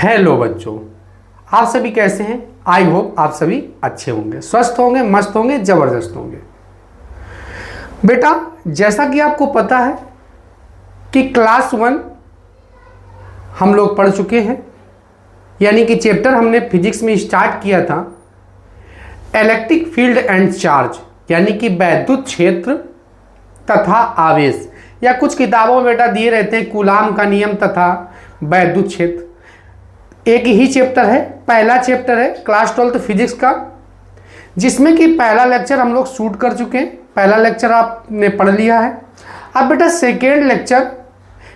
Hello बच्चों, आप सभी कैसे हैं। आई होप आप सभी अच्छे होंगे, स्वस्थ होंगे, मस्त होंगे, ज़बरदस्त होंगे। बेटा, जैसा कि आपको पता है कि क्लास 1 हम लोग पढ़ चुके हैं, यानी कि चैप्टर हमने फिजिक्स में स्टार्ट किया था इलेक्ट्रिक फील्ड एंड चार्ज, यानी कि वैद्युत क्षेत्र तथा आवेश, या कुछ किताबों में बेटा दिए रहते हैं कूलाम का नियम तथा वैद्युत क्षेत्र। एक ही चैप्टर है, पहला चैप्टर है क्लास 12 फिजिक्स का, जिसमें कि पहला लेक्चर हम लोग शूट कर चुके हैं। पहला लेक्चर आपने पढ़ लिया है। अब बेटा सेकेंड लेक्चर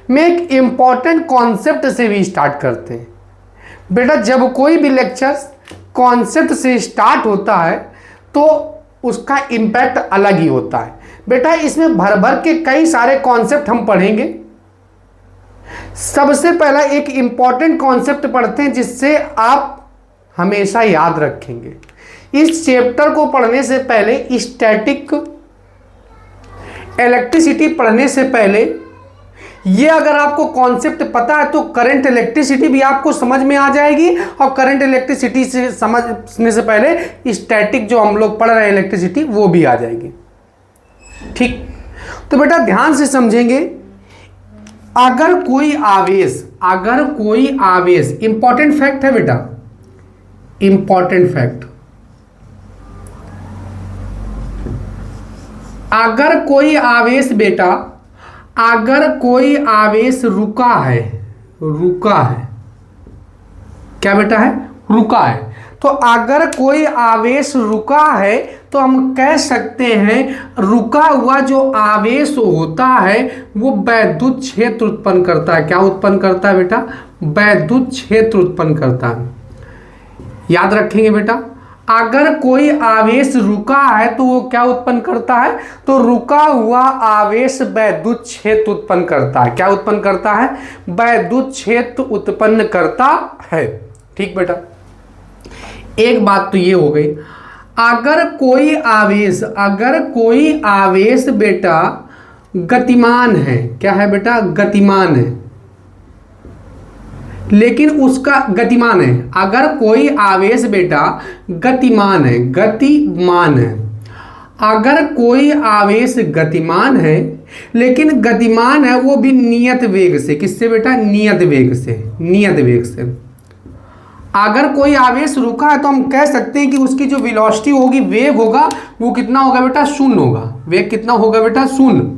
में एक इम्पॉर्टेंट कॉन्सेप्ट से भी स्टार्ट करते हैं। बेटा जब कोई भी लेक्चर कॉन्सेप्ट से स्टार्ट होता है तो उसका इम्पैक्ट अलग ही होता है। बेटा इसमें भर भर के कई सारे कॉन्सेप्ट हम पढ़ेंगे। सबसे पहला एक इंपॉर्टेंट कॉन्सेप्ट पढ़ते हैं जिससे आप हमेशा याद रखेंगे। इस चैप्टर को पढ़ने से पहले, स्टैटिक इलेक्ट्रिसिटी पढ़ने से पहले, ये अगर आपको कॉन्सेप्ट पता है तो करंट इलेक्ट्रिसिटी भी आपको समझ में आ जाएगी, और करंट इलेक्ट्रिसिटी से समझने से पहले स्टैटिक जो हम लोग पढ़ रहे हैं इलेक्ट्रिसिटी वो भी आ जाएगी। ठीक, तो बेटा ध्यान से समझेंगे। अगर कोई आवेश, इंपॉर्टेंट फैक्ट है बेटा, इंपॉर्टेंट फैक्ट, अगर कोई आवेश बेटा, अगर कोई आवेश रुका है, क्या बेटा है, रुका है, तो अगर कोई आवेश रुका है तो हम कह सकते हैं रुका हुआ जो आवेश होता है वो वैद्युत क्षेत्र उत्पन्न करता है। क्या उत्पन्न करता है बेटा? वैद्युत क्षेत्र उत्पन्न करता है। याद रखेंगे बेटा, अगर कोई आवेश रुका है तो वो क्या उत्पन्न करता है? तो रुका हुआ आवेश वैद्युत क्षेत्र उत्पन्न करता है। क्या उत्पन्न करता है? वैद्युत क्षेत्र उत्पन्न करता है। ठीक बेटा, एक बात तो ये हो गई। अगर कोई आवेश बेटा गतिमान है, क्या है बेटा? गतिमान है, लेकिन उसका गतिमान है। अगर कोई आवेश बेटा गतिमान है, अगर कोई आवेश गतिमान है, लेकिन गतिमान है वो भी नियत वेग से। किससे बेटा? नियत वेग से। अगर कोई आवेश रुका है तो हम कह सकते हैं कि उसकी जो वेलोसिटी होगी, वेग होगा, वो कितना होगा बेटा? शून्य होगा। वेग कितना होगा बेटा? शून्य।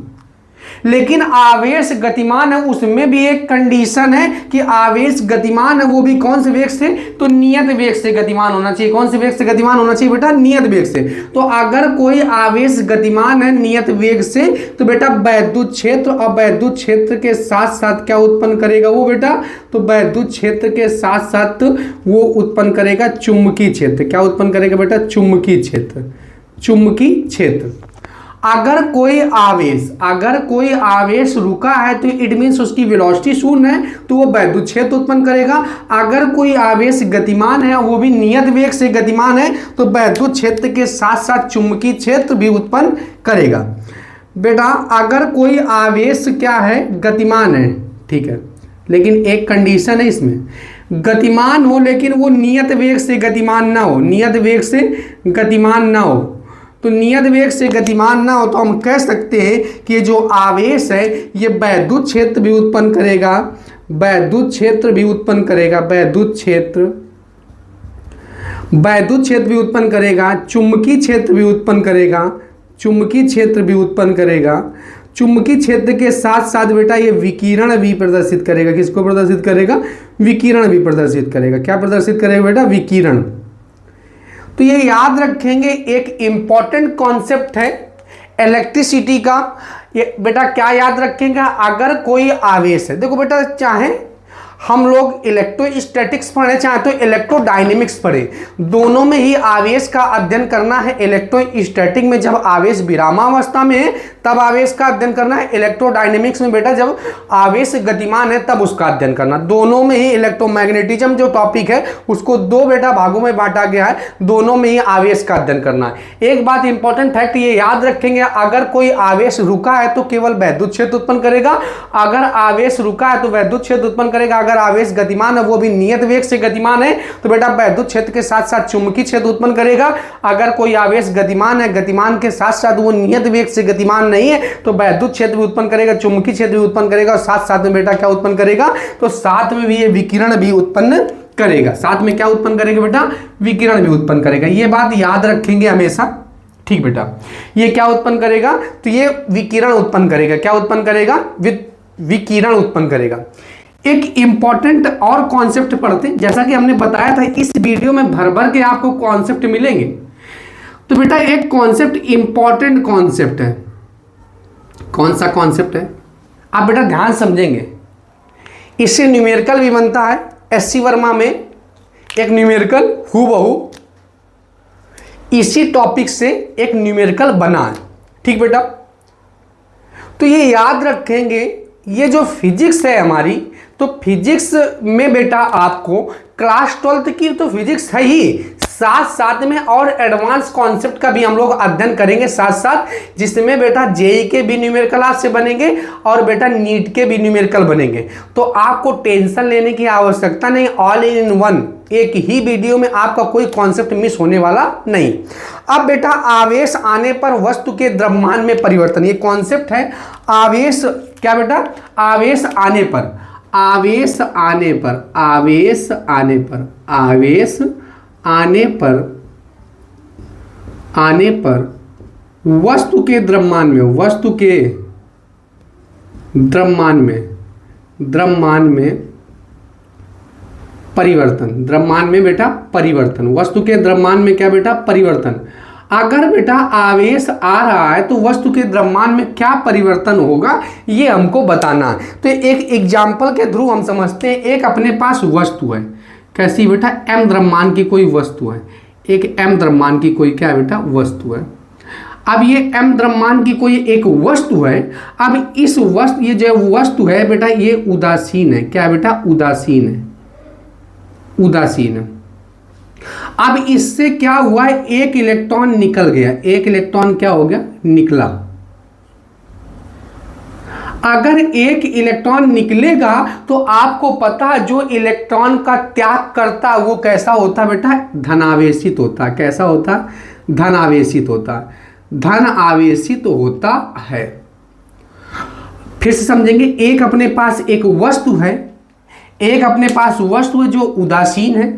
लेकिन आवेश गतिमान है, उसमें भी एक कंडीशन है कि आवेश गतिमान है वो भी कौन से वेग से? तो नियत वेग से गतिमान होना चाहिए। कौन से वेग से गतिमान होना चाहिए बेटा? नियत वेग से। तो अगर कोई आवेश गतिमान है नियत वेग से तो बेटा वैद्युत क्षेत्र, और वैद्युत क्षेत्र के साथ साथ क्या उत्पन्न करेगा वो बेटा? तो वैद्युत क्षेत्र के साथ साथ वो उत्पन्न करेगा चुंबकीय क्षेत्र। क्या उत्पन्न करेगा बेटा? चुंबकीय क्षेत्र। अगर कोई आवेश रुका है तो इट मीन्स उसकी वेलोसिटी शून्य है, तो वो वैद्युत क्षेत्र उत्पन्न करेगा। अगर कोई आवेश गतिमान है, वो भी नियत वेग से गतिमान है, तो वैद्युत क्षेत्र के साथ साथ चुंबकीय क्षेत्र भी उत्पन्न करेगा। बेटा अगर कोई आवेश क्या है? गतिमान है, ठीक है, लेकिन एक कंडीशन है इसमें, गतिमान हो लेकिन वो नियत वेग से गतिमान ना हो। तो नियत वेग से गतिमान ना हो तो हम कह सकते हैं कि ये जो आवेश है ये वैद्युत क्षेत्र भी उत्पन्न करेगा, वैद्युत क्षेत्र भी उत्पन्न करेगा, चुंबकीय क्षेत्र के साथ साथ बेटा ये विकिरण भी प्रदर्शित करेगा। किसको प्रदर्शित करेगा? विकिरण भी प्रदर्शित करेगा। क्या प्रदर्शित करेगा बेटा? विकिरण। तो ये याद रखेंगे, एक इंपॉर्टेंट कॉन्सेप्ट है इलेक्ट्रिसिटी का। ये बेटा क्या याद रखेंगे? अगर कोई आवेश है, देखो बेटा, चाहे हम लोग इलेक्ट्रोस्टैटिक्स पढ़े चाहे तो इलेक्ट्रोडायनेमिक्स पढ़े, दोनों में ही आवेश का अध्ययन करना है। इलेक्ट्रोस्टैटिक में जब आवेश विरामावस्था में है तब आवेश का अध्ययन करना है। इलेक्ट्रोडायनेमिक्स में बेटा जब आवेश गतिमान है तब उसका अध्ययन करना। दोनों में ही इलेक्ट्रोमैग्नेटिज्म जो टॉपिक है उसको दो बेटा भागों में बांटा गया है, दोनों में ही आवेश का अध्ययन करना है। एक बात इंपॉर्टेंट फैक्ट ये याद रखेंगे, अगर कोई आवेश रुका है तो केवल वैद्युत क्षेत्र उत्पन्न करेगा। अगर आवेश रुका है तो वैद्युत क्षेत्र उत्पन्न करेगा। अगर आवेश गतिमान है वो भी नियत वेग से गतिमान है तो बेटा वैद्युत क्षेत्र के साथ साथ चुंबकीय क्षेत्र उत्पन्न करेगा। अगर कोई आवेश गतिमान है, गतिमान के साथ साथ वो नियत वेग से गतिमान नहीं है तो वैद्युत क्षेत्र भी उत्पन्न करेगा, चुंबकीय क्षेत्र भी उत्पन्न करेगा और साथ साथ में बेटा क्या उत्पन्न करेगा, तो साथ में भी ये विकिरण भी उत्पन्न करेगा। साथ में क्या उत्पन्न करेगा बेटा, विकिरण भी उत्पन्न करेगा। ये बात याद रखेंगे हमेशा, ठीक बेटा। ये क्या उत्पन्न करेगा, तो ये विकिरण उत्पन्न करेगा। क्या उत्पन्न करेगा, विकिरण उत्पन्न करेगा। एक इंपॉर्टेंट और कॉन्सेप्ट पढ़ते हैं, जैसा कि हमने बताया था इस वीडियो में भर भर के आपको कॉन्सेप्ट मिलेंगे। तो बेटा एक कॉन्सेप्ट, इंपॉर्टेंट कॉन्सेप्ट है। कौन सा कॉन्सेप्ट है, आप बेटा ध्यान समझेंगे। इससे न्यूमेरिकल भी बनता है। एससी वर्मा में एक न्यूमेरिकल हूबहू इसी टॉपिक से एक न्यूमेरिकल बना है, ठीक बेटा। तो ये याद रखेंगे, ये जो फिजिक्स है हमारी, तो फिजिक्स में बेटा आपको क्लास 12 की तो फिजिक्स है ही, साथ साथ में और एडवांस कॉन्सेप्ट का भी हम लोग अध्ययन करेंगे साथ साथ, जिसमें बेटा जेई के भी न्यूमेरिकल आपसे बनेंगे और बेटा नीट के भी न्यूमेरिकल बनेंगे। तो आपको टेंशन लेने की आवश्यकता नहीं, ऑल इन वन, एक ही वीडियो में आपका कोई कॉन्सेप्ट मिस होने वाला नहीं। अब बेटा आवेश आने पर वस्तु के द्रव्यमान में परिवर्तन, ये कॉन्सेप्ट है। आवेश क्या बेटा, आवेश आने पर, आवेश आने पर, आवेश आने पर, आवेश आने पर, आने पर वस्तु के द्रव्यमान में, वस्तु के द्रव्यमान में, द्रव्यमान में परिवर्तन, द्रव्यमान में बेटा परिवर्तन, वस्तु के द्रव्यमान में क्या बेटा, परिवर्तन। अगर बेटा आवेश आ रहा है तो वस्तु के द्रव्यमान में क्या परिवर्तन होगा ये हमको बताना है। तो एक एग्जाम्पल के थ्रू हम समझते हैं। एक अपने पास वस्तु है, कैसी बेटा, m द्रव्यमान की कोई वस्तु है, एक m द्रव्यमान की कोई क्या बेटा वस्तु है। अब ये m द्रव्यमान की कोई एक वस्तु है। अब इस वस्तु, ये जो वस्तु है बेटा ये उदासीन है, क्या बेटा, उदासीन है, उदासीन है। अब इससे क्या हुआ है, एक इलेक्ट्रॉन निकल गया, एक इलेक्ट्रॉन क्या हो गया, निकला। अगर एक इलेक्ट्रॉन निकलेगा तो आपको पता है जो इलेक्ट्रॉन का त्याग करता है वो कैसा होता है बेटा, धनावेशित होता है। कैसा होता है, धनावेशित होता है, धन आवेशित होता है। फिर से समझेंगे, एक अपने पास एक वस्तु है, एक अपने पास वस्तु है जो उदासीन है,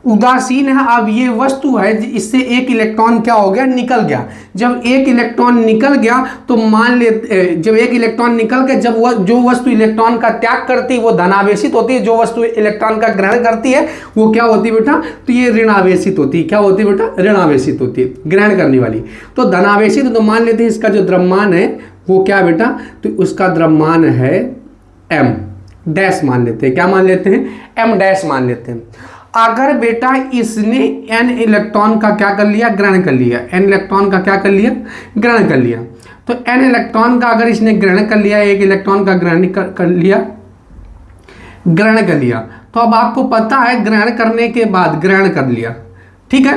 उदासीन है। अब ये वस्तु है, इससे एक इलेक्ट्रॉन क्या हो गया, निकल गया। जब एक इलेक्ट्रॉन निकल गया तो मान ले, जब एक इलेक्ट्रॉन निकल गया, जब वह जो वस्तु इलेक्ट्रॉन का त्याग करती है वो धनावेशित होती है, जो वस्तु इलेक्ट्रॉन का ग्रहण करती है वो क्या होती है बेटा, तो ये ऋणावेशित होती है। क्या होती है बेटा, ऋणावेशित होती है, ग्रहण करने वाली। तो धनावेशित, तो मान लेते हैं इसका जो द्रव्यमान है वो क्या बेटा, तो उसका द्रव्यमान है m डैश मान लेते हैं। क्या मान लेते हैं, m डैश मान लेते हैं। अगर बेटा इसने n इलेक्ट्रॉन का क्या कर लिया, ग्रहण कर लिया, n इलेक्ट्रॉन का क्या कर लिया, ग्रहण कर लिया। तो n इलेक्ट्रॉन का अगर इसने ग्रहण कर लिया, एक इलेक्ट्रॉन का ग्रहण कर लिया, ग्रहण कर लिया, तो अब आपको पता है ग्रहण करने के बाद, ग्रहण कर लिया, ठीक है,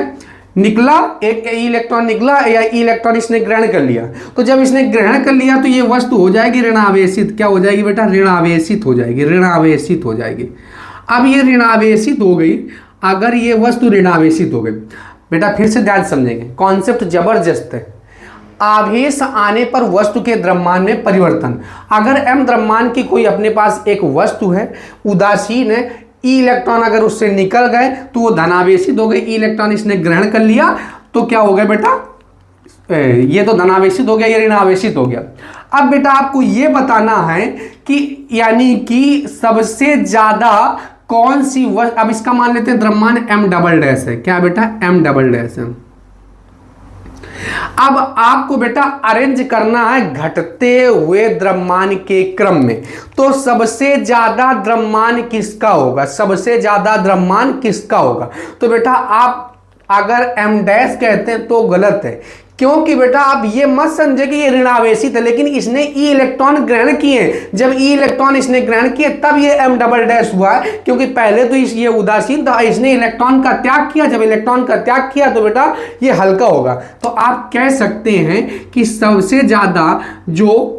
निकला एक इलेक्ट्रॉन निकला या इलेक्ट्रॉन इसने ग्रहण कर लिया। तो जब इसने ग्रहण कर लिया तो ये वस्तु हो जाएगी ऋणावेशित। क्या हो जाएगी बेटा, ऋणावेशित हो जाएगी, ऋणावेशित हो जाएगी। अब ये ऋणावेशित हो गई, अगर ये वस्तु ऋणावेशित हो गई बेटा, फिर से ध्यान समझेंगे, कॉन्सेप्ट जबरदस्त है। आवेश आने पर वस्तु के द्रव्यमान में परिवर्तन। अगर m द्रव्यमान की कोई अपने पास एक वस्तु है, उदासीन है, ई इलेक्ट्रॉन अगर उससे निकल गए तो वो धनावेशित हो गए। ई इलेक्ट्रॉन इसने ग्रहण कर लिया तो क्या हो गया बेटा, ये तो धनावेशित हो गया, ये ऋणावेशित हो गया। अब बेटा आपको ये बताना है कि यानी कि सबसे ज्यादा कौन सी वस्तु, अब इसका मान लेते हैं द्रव्यमान m डबल डैश है। क्या बेटा, m डबल डैश है। अब आपको बेटा अरेंज करना है घटते हुए द्रव्यमान के क्रम में। तो सबसे ज्यादा द्रव्यमान किसका होगा, सबसे ज्यादा द्रव्यमान किसका होगा। तो बेटा आप अगर m डैश कहते हैं तो गलत है, क्योंकि बेटा आप ये मत समझे कि ये ऋणावेशित है, लेकिन इसने ई इलेक्ट्रॉन ग्रहण किए। जब ई इलेक्ट्रॉन इसने ग्रहण किए तब ये m डबल डैश हुआ है, क्योंकि पहले तो ये उदासीन था, इसने इलेक्ट्रॉन का त्याग किया। जब इलेक्ट्रॉन का त्याग किया तो बेटा ये हल्का होगा। तो आप कह सकते हैं कि सबसे ज्यादा जो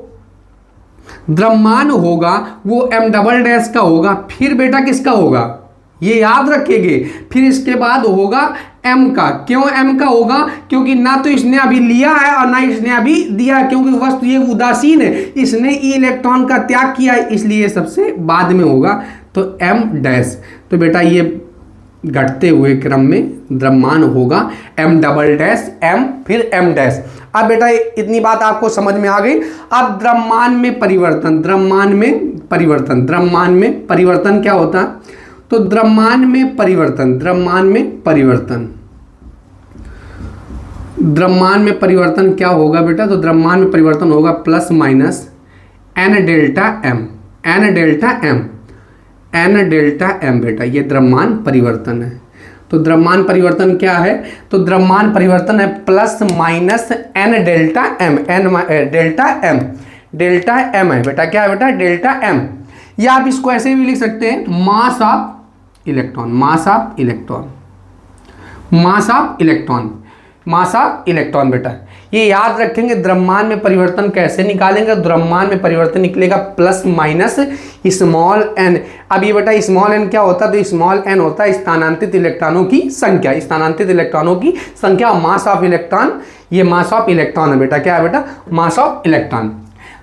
द्रव्यमान होगा वो m डबल डैश का होगा, फिर बेटा किसका होगा, ये याद रखेंगे, फिर इसके बाद होगा m का। क्यों m का होगा, क्योंकि ना तो इसने अभी लिया है और ना इसने अभी दिया है, क्योंकि वस्तु ये उदासीन है, इसने ई इलेक्ट्रॉन का त्याग किया है, इसलिए सबसे बाद में होगा तो m डैश। तो बेटा ये घटते हुए क्रम में द्रव्यमान होगा m डबल डैश m फिर m डैश। अब बेटा इतनी बात आपको समझ में आ गई। अब द्रव्यमान में परिवर्तन, द्रव्यमान में परिवर्तन, द्रव्यमान में परिवर्तन क्या होता है, तो द्रव्यमान में परिवर्तन, द्रव्यमान में परिवर्तन, द्रव्यमान में परिवर्तन क्या होगा बेटा, तो द्रव्यमान में परिवर्तन होगा plus minus n delta m, n delta m, n delta m बेटा, ये द्रव्यमान परिवर्तन है। तो द्रव्यमान परिवर्तन क्या है, तो द्रव्यमान परिवर्तन है plus minus n delta m, n delta m, delta m है बेटा, क्या है बेटा, डेल्टा m। या आप इसको ऐसे भी लिख सकते हैं mass of electron, mass of electron, mass of electron, mass of electron बेटा। ये याद रखेंगे द्रव्यमान में परिवर्तन कैसे निकालेंगे, द्रव्यमान में परिवर्तन निकलेगा प्लस माइनस स्मॉल n। अब ये बेटा स्मॉल n क्या होता है, तो स्मॉल n होता है स्थानांतरित इलेक्ट्रॉनों की संख्या, स्थानांतरित इलेक्ट्रॉनों की संख्या, मास ऑफ इलेक्ट्रॉन, ये मास ऑफ इलेक्ट्रॉन है बेटा, क्या है बेटा, मास ऑफ इलेक्ट्रॉन।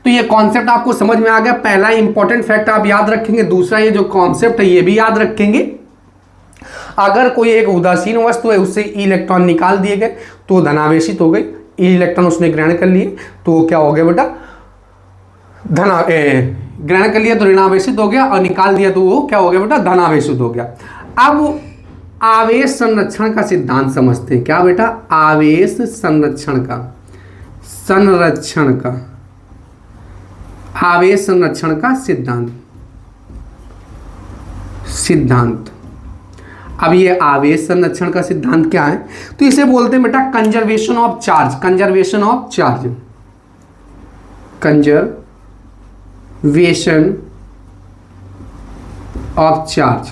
तो ये कॉन्सेप्ट आपको समझ में आ गया। पहला इंपॉर्टेंट फैक्ट आप याद रखेंगे, दूसरा ये जो कॉन्सेप्ट है ये भी याद रखेंगे। अगर कोई एक उदासीन वस्तु है उससे इलेक्ट्रॉन निकाल दिए गए तो धनावेशित हो गई, इलेक्ट्रॉन उसने ग्रहण कर लिए तो क्या हो गया बेटा, ग्रहण कर लिया तो ऋणावेशित हो गया, और निकाल दिया तो वो क्या हो गया बेटा, धनावेशित हो गया। अब आवेश संरक्षण का सिद्धांत समझते हैं, क्या बेटा, आवेश संरक्षण का, संरक्षण का, आवेश संरक्षण का सिद्धांत, सिद्धांत। अब ये आवेश संरक्षण का सिद्धांत क्या है, तो इसे बोलते हैं बेटा conservation of charge, conservation of charge, conservation of charge,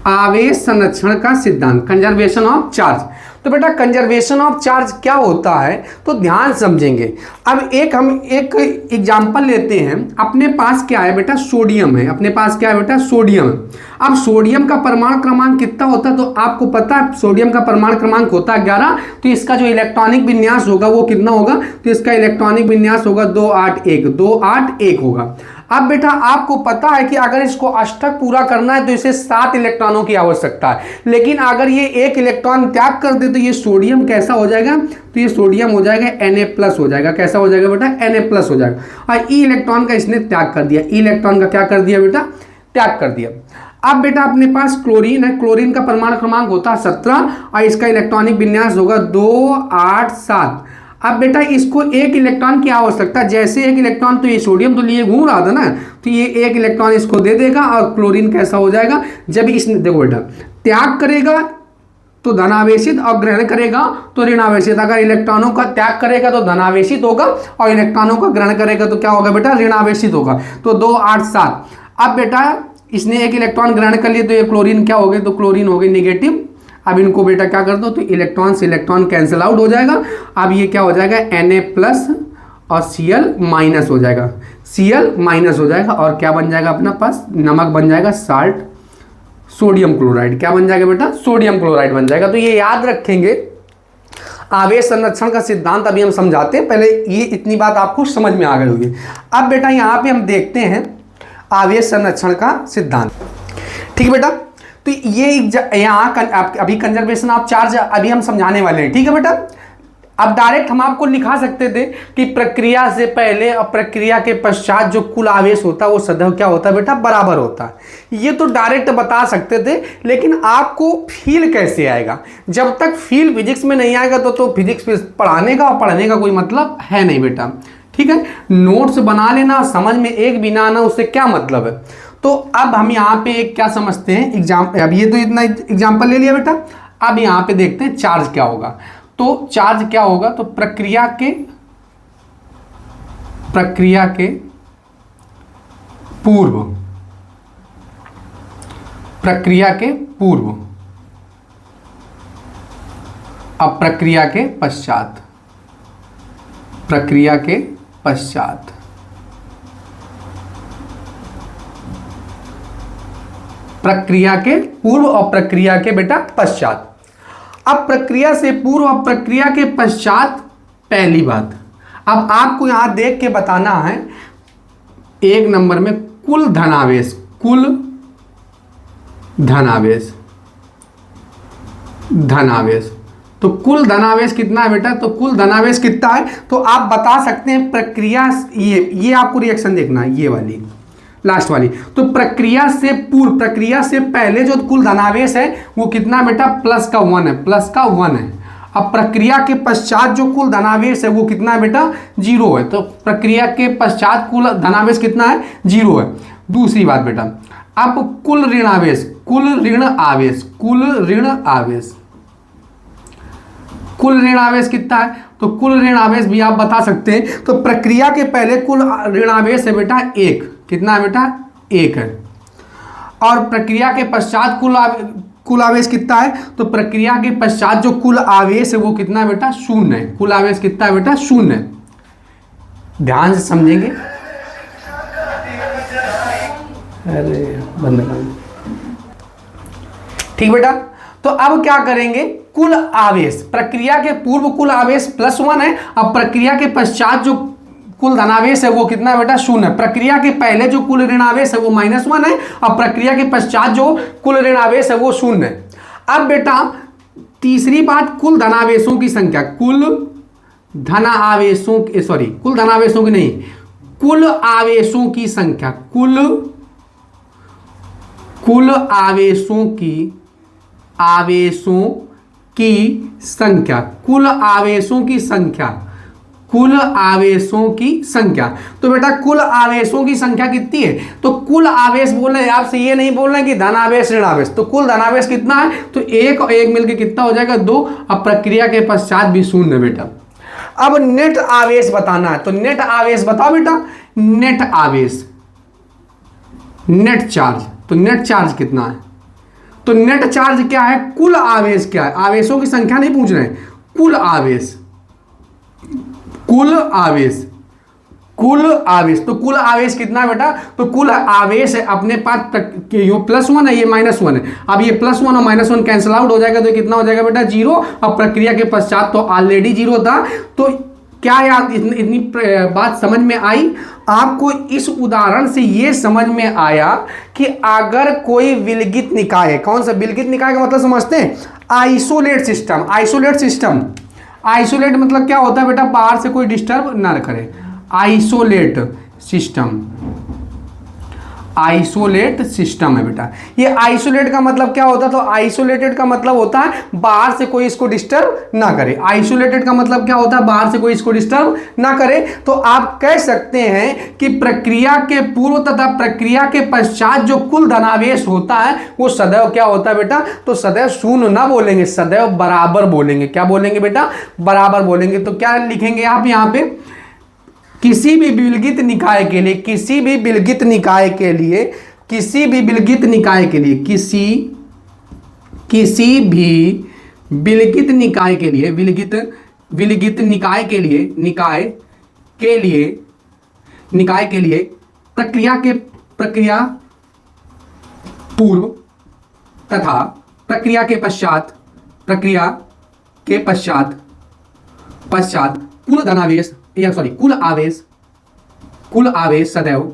आवेश संरक्षण का सिद्धांत, कंजर्वेशन ऑफ चार्ज। तो बेटा कंजर्वेशन ऑफ चार्ज क्या होता है, तो ध्यान समझेंगे। अब हम एक एग्जांपल लेते हैं, अपने पास क्या है बेटा, सोडियम है, अपने पास क्या है बेटा, सोडियम है। अब सोडियम का परमाणु क्रमांक कितना होता है, तो आपको पता है सोडियम का परमाणु क्रमांक होता है 11, तो इसका जो इलेक्ट्रॉनिक विन्यास होगा वो कितना होगा, तो इसका इलेक्ट्रॉनिक विन्यास होगा 281, 281 होगा। अब बेटा आपको पता है कि अगर इसको अष्टक पूरा करना है तो इसे 7 इलेक्ट्रॉनों की आवश्यकता है, लेकिन अगर ये 1 इलेक्ट्रॉन त्याग कर दे तो ये सोडियम कैसा हो जाएगा, तो ये सोडियम हो जाएगा Na+ हो जाएगा, कैसा हो जाएगा बेटा, Na+ हो जाएगा। और ई इलेक्ट्रॉन का इसने त्याग कर दिया, ई इलेक्ट्रॉन का क्या कर दिया बेटा, त्याग कर दिया। अब बेटा अपने पास क्लोरीन है, क्लोरीन का परमाणु क्रमांक होता है 17 और इसका इलेक्ट्रॉनिक विन्यास होगा 287। अब बेटा इसको 1 इलेक्ट्रॉन की आवश्यकता, जैसे 1 इलेक्ट्रॉन, तो ये सोडियम तो लिए घूम रहा था ना, तो ये 1 इलेक्ट्रॉन इसको दे देगा और क्लोरीन कैसा हो जाएगा, जब इसने देखो बेटा त्याग करेगा तो धनावेशित और ग्रहण करेगा तो ऋणावेशित। अगर इलेक्ट्रॉनों का त्याग करेगा तो धनावेशित होगा और इलेक्ट्रॉनों का ग्रहण करेगा तो क्या होगा बेटा, ऋणावेशित होगा। तो 287। अब बेटा इसने 1 इलेक्ट्रॉन ग्रहण कर लिए तो ये क्लोरीन क्या हो गई, तो क्लोरीन हो गई नेगेटिव। अब इनको बेटा क्या कर दो, तो इलेक्ट्रॉन से इलेक्ट्रॉन कैंसिल आउट हो जाएगा। अब ये क्या हो जाएगा, Na+ और Cl- हो जाएगा, Cl- हो जाएगा, और क्या बन जाएगा अपना पास, नमक बन जाएगा, साल्ट, सोडियम क्लोराइड, क्या बन जाएगा बेटा, सोडियम क्लोराइड बन जाएगा। तो ये याद रखेंगे। आवेश संरक्षण का सिद्धांत अभी हम समझाते हैं, पहले ये इतनी बात आपको समझ में आ गई होगी। अब बेटा यहाँ पे हम देखते हैं आवेश संरक्षण का सिद्धांत, ठीक है बेटा। तो ये यहाँ अभी कंजर्वेशन ऑफ चार्ज अभी हम समझाने वाले हैं, ठीक है बेटा। अब डायरेक्ट हम आपको लिखा सकते थे कि प्रक्रिया से पहले और प्रक्रिया के पश्चात जो कुल आवेश होता है वो सदैव क्या होता है बेटा, बराबर होता है। ये तो डायरेक्ट बता सकते थे, लेकिन आपको फील कैसे आएगा, जब तक फील फिजिक्स में नहीं आएगा तो फिजिक्स पढ़ाने का और पढ़ने का कोई मतलब है नहीं बेटा, ठीक है। नोट्स बना लेना, समझ में एक भी ना आना, उससे क्या मतलब है। तो अब हम यहाँ पे एक क्या समझते हैं, अब ये तो इतना एग्जाम्पल ले लिया बेटा। अब यहाँ पे देखते हैं चार्ज क्या होगा। तो चार्ज क्या होगा, तो प्रक्रिया के पूर्व, प्रक्रिया के पूर्व, अब प्रक्रिया के पश्चात, प्रक्रिया के पश्चात प्रक्रिया के पूर्व और प्रक्रिया के बेटा पश्चात। अब प्रक्रिया से पूर्व और प्रक्रिया के पश्चात, पहली बात अब आपको यहां देख के बताना है, एक नंबर में कुल धनावेश, कुल धनावेश, धनावेश। तो कुल धनावेश कितना है बेटा, तो कुल धनावेश कितना है, तो आप बता सकते हैं प्रक्रिया, ये आपको रिएक्शन देखना है, ये वाली लास्ट वाली। तो प्रक्रिया से पूर्व, प्रक्रिया से पहले जो कुल धनावेश है वो कितना बेटा, प्लस का 1 है, प्लस का 1 है। अब प्रक्रिया के पश्चात जो कुल धनावेश है वो कितना है बेटा, 0 है। तो प्रक्रिया के पश्चात कुल धनावेश कितना है, 0 है। दूसरी बात बेटा, अब कुल ऋणावेश, कुल ऋण आवेश, कुल ऋण आवेश, कुल ऋण आवेश कितना है, तो कुल ऋण आवेश भी आप बता सकते हैं। तो प्रक्रिया के पहले कुल ऋण आवेश है बेटा 1, कितना है बेटा, 1 है। और प्रक्रिया के पश्चात कुल आवेश कितना है, तो प्रक्रिया के पश्चात जो कुल आवेश है वो कितना है बेटा, 0 है। कुल आवेश कितना है बेटा, 0 है। ध्यान से समझेंगे, अरे बंद कर, ठीक बेटा। तो अब क्या करेंगे, कुल आवेश, प्रक्रिया के पूर्व कुल आवेश +1 है। अब प्रक्रिया के पश्चात जो कुल धनावेश है वो कितना है बेटा, 0 है। प्रक्रिया के पहले जो कुल ऋणावेश है वो -1 है। अब प्रक्रिया के पश्चात जो कुल ऋणावेश है वो 0 है। अब बेटा तीसरी बात, कुल धनावेशों की संख्या, कुल धनावेशों की, सॉरी कुल धनावेशों की नहीं, कुल आवेशों की संख्या, कुल आवेशों की, आवेशों की संख्या, कुल आवेशों की संख्या, कुल आवेशों की संख्या। तो बेटा कुल आवेशों की संख्या कितनी है, तो कुल आवेश बोल रहे हैं आपसे, ये नहीं बोल रहे हैं कि धनावेश ऋणावेश। तो कुल धनावेश कितना है, तो 1 और 1 मिलकर कितना हो जाएगा, 2। अब प्रक्रिया के पश्चात भी 0 है बेटा। अब नेट आवेश बताना है, तो नेट आवेश बताओ बेटा, नेट आवेश, नेट चार्ज। तो नेट चार्ज कितना है, तो नेट चार्ज क्या है, कुल आवेश क्या है, आवेशों की संख्या नहीं पूछ रहे हैं, कुल आवेश, कुल आवेश, कुल आवेश। तो कुल आवेश कितना है बेटा, तो कुल आवेश है अपने पास, ये +1 है, ये -1 है। अब ये +1 और -1 कैंसिल आउट हो जाएगा, तो कितना हो जाएगा बेटा, 0। अब प्रक्रिया के पश्चात तो ऑलरेडी 0 था। तो क्या यार इतनी बात समझ में आई आपको? इस उदाहरण से ये समझ में आया कि अगर कोई विलगित निकाय है, कौन सा विलगित निकाय का मतलब समझते हैं, isolate system. Isolate system, isolate मतलब क्या होता है बेटा, बाहर से कोई डिस्टर्ब ना करे, आइसोलेट सिस्टम, आइसोलेट सिस्टम है बेटा। ये आइसोलेट का मतलब क्या होता है, तो आइसोलेटेड का मतलब होता है बाहर से कोई इसको डिस्टर्ब ना करे। आइसोलेटेड का मतलब क्या होता है, बाहर से कोई इसको डिस्टर्ब ना करे। तो आप कह सकते हैं कि प्रक्रिया के पूर्व तथा प्रक्रिया के पश्चात जो कुल धनावेश होता है वो सदैव क्या होता है बेटा, तो सदैव 0 ना बोलेंगे, सदैव बराबर बोलेंगे। क्या बोलेंगे बेटा, बराबर बोलेंगे। तो क्या लिखेंगे आप यहाँ पे, किसी भी विलगित निकाय के लिए, किसी भी विलगित निकाय के लिए, किसी भी विलगित निकाय के लिए, किसी भी विलगित निकाय के लिए, विलगित निकाय के लिए, निकाय के लिए प्रक्रिया पूर्व तथा प्रक्रिया के पश्चात कुल धनावेश या सॉरी कुल आवेश सदैव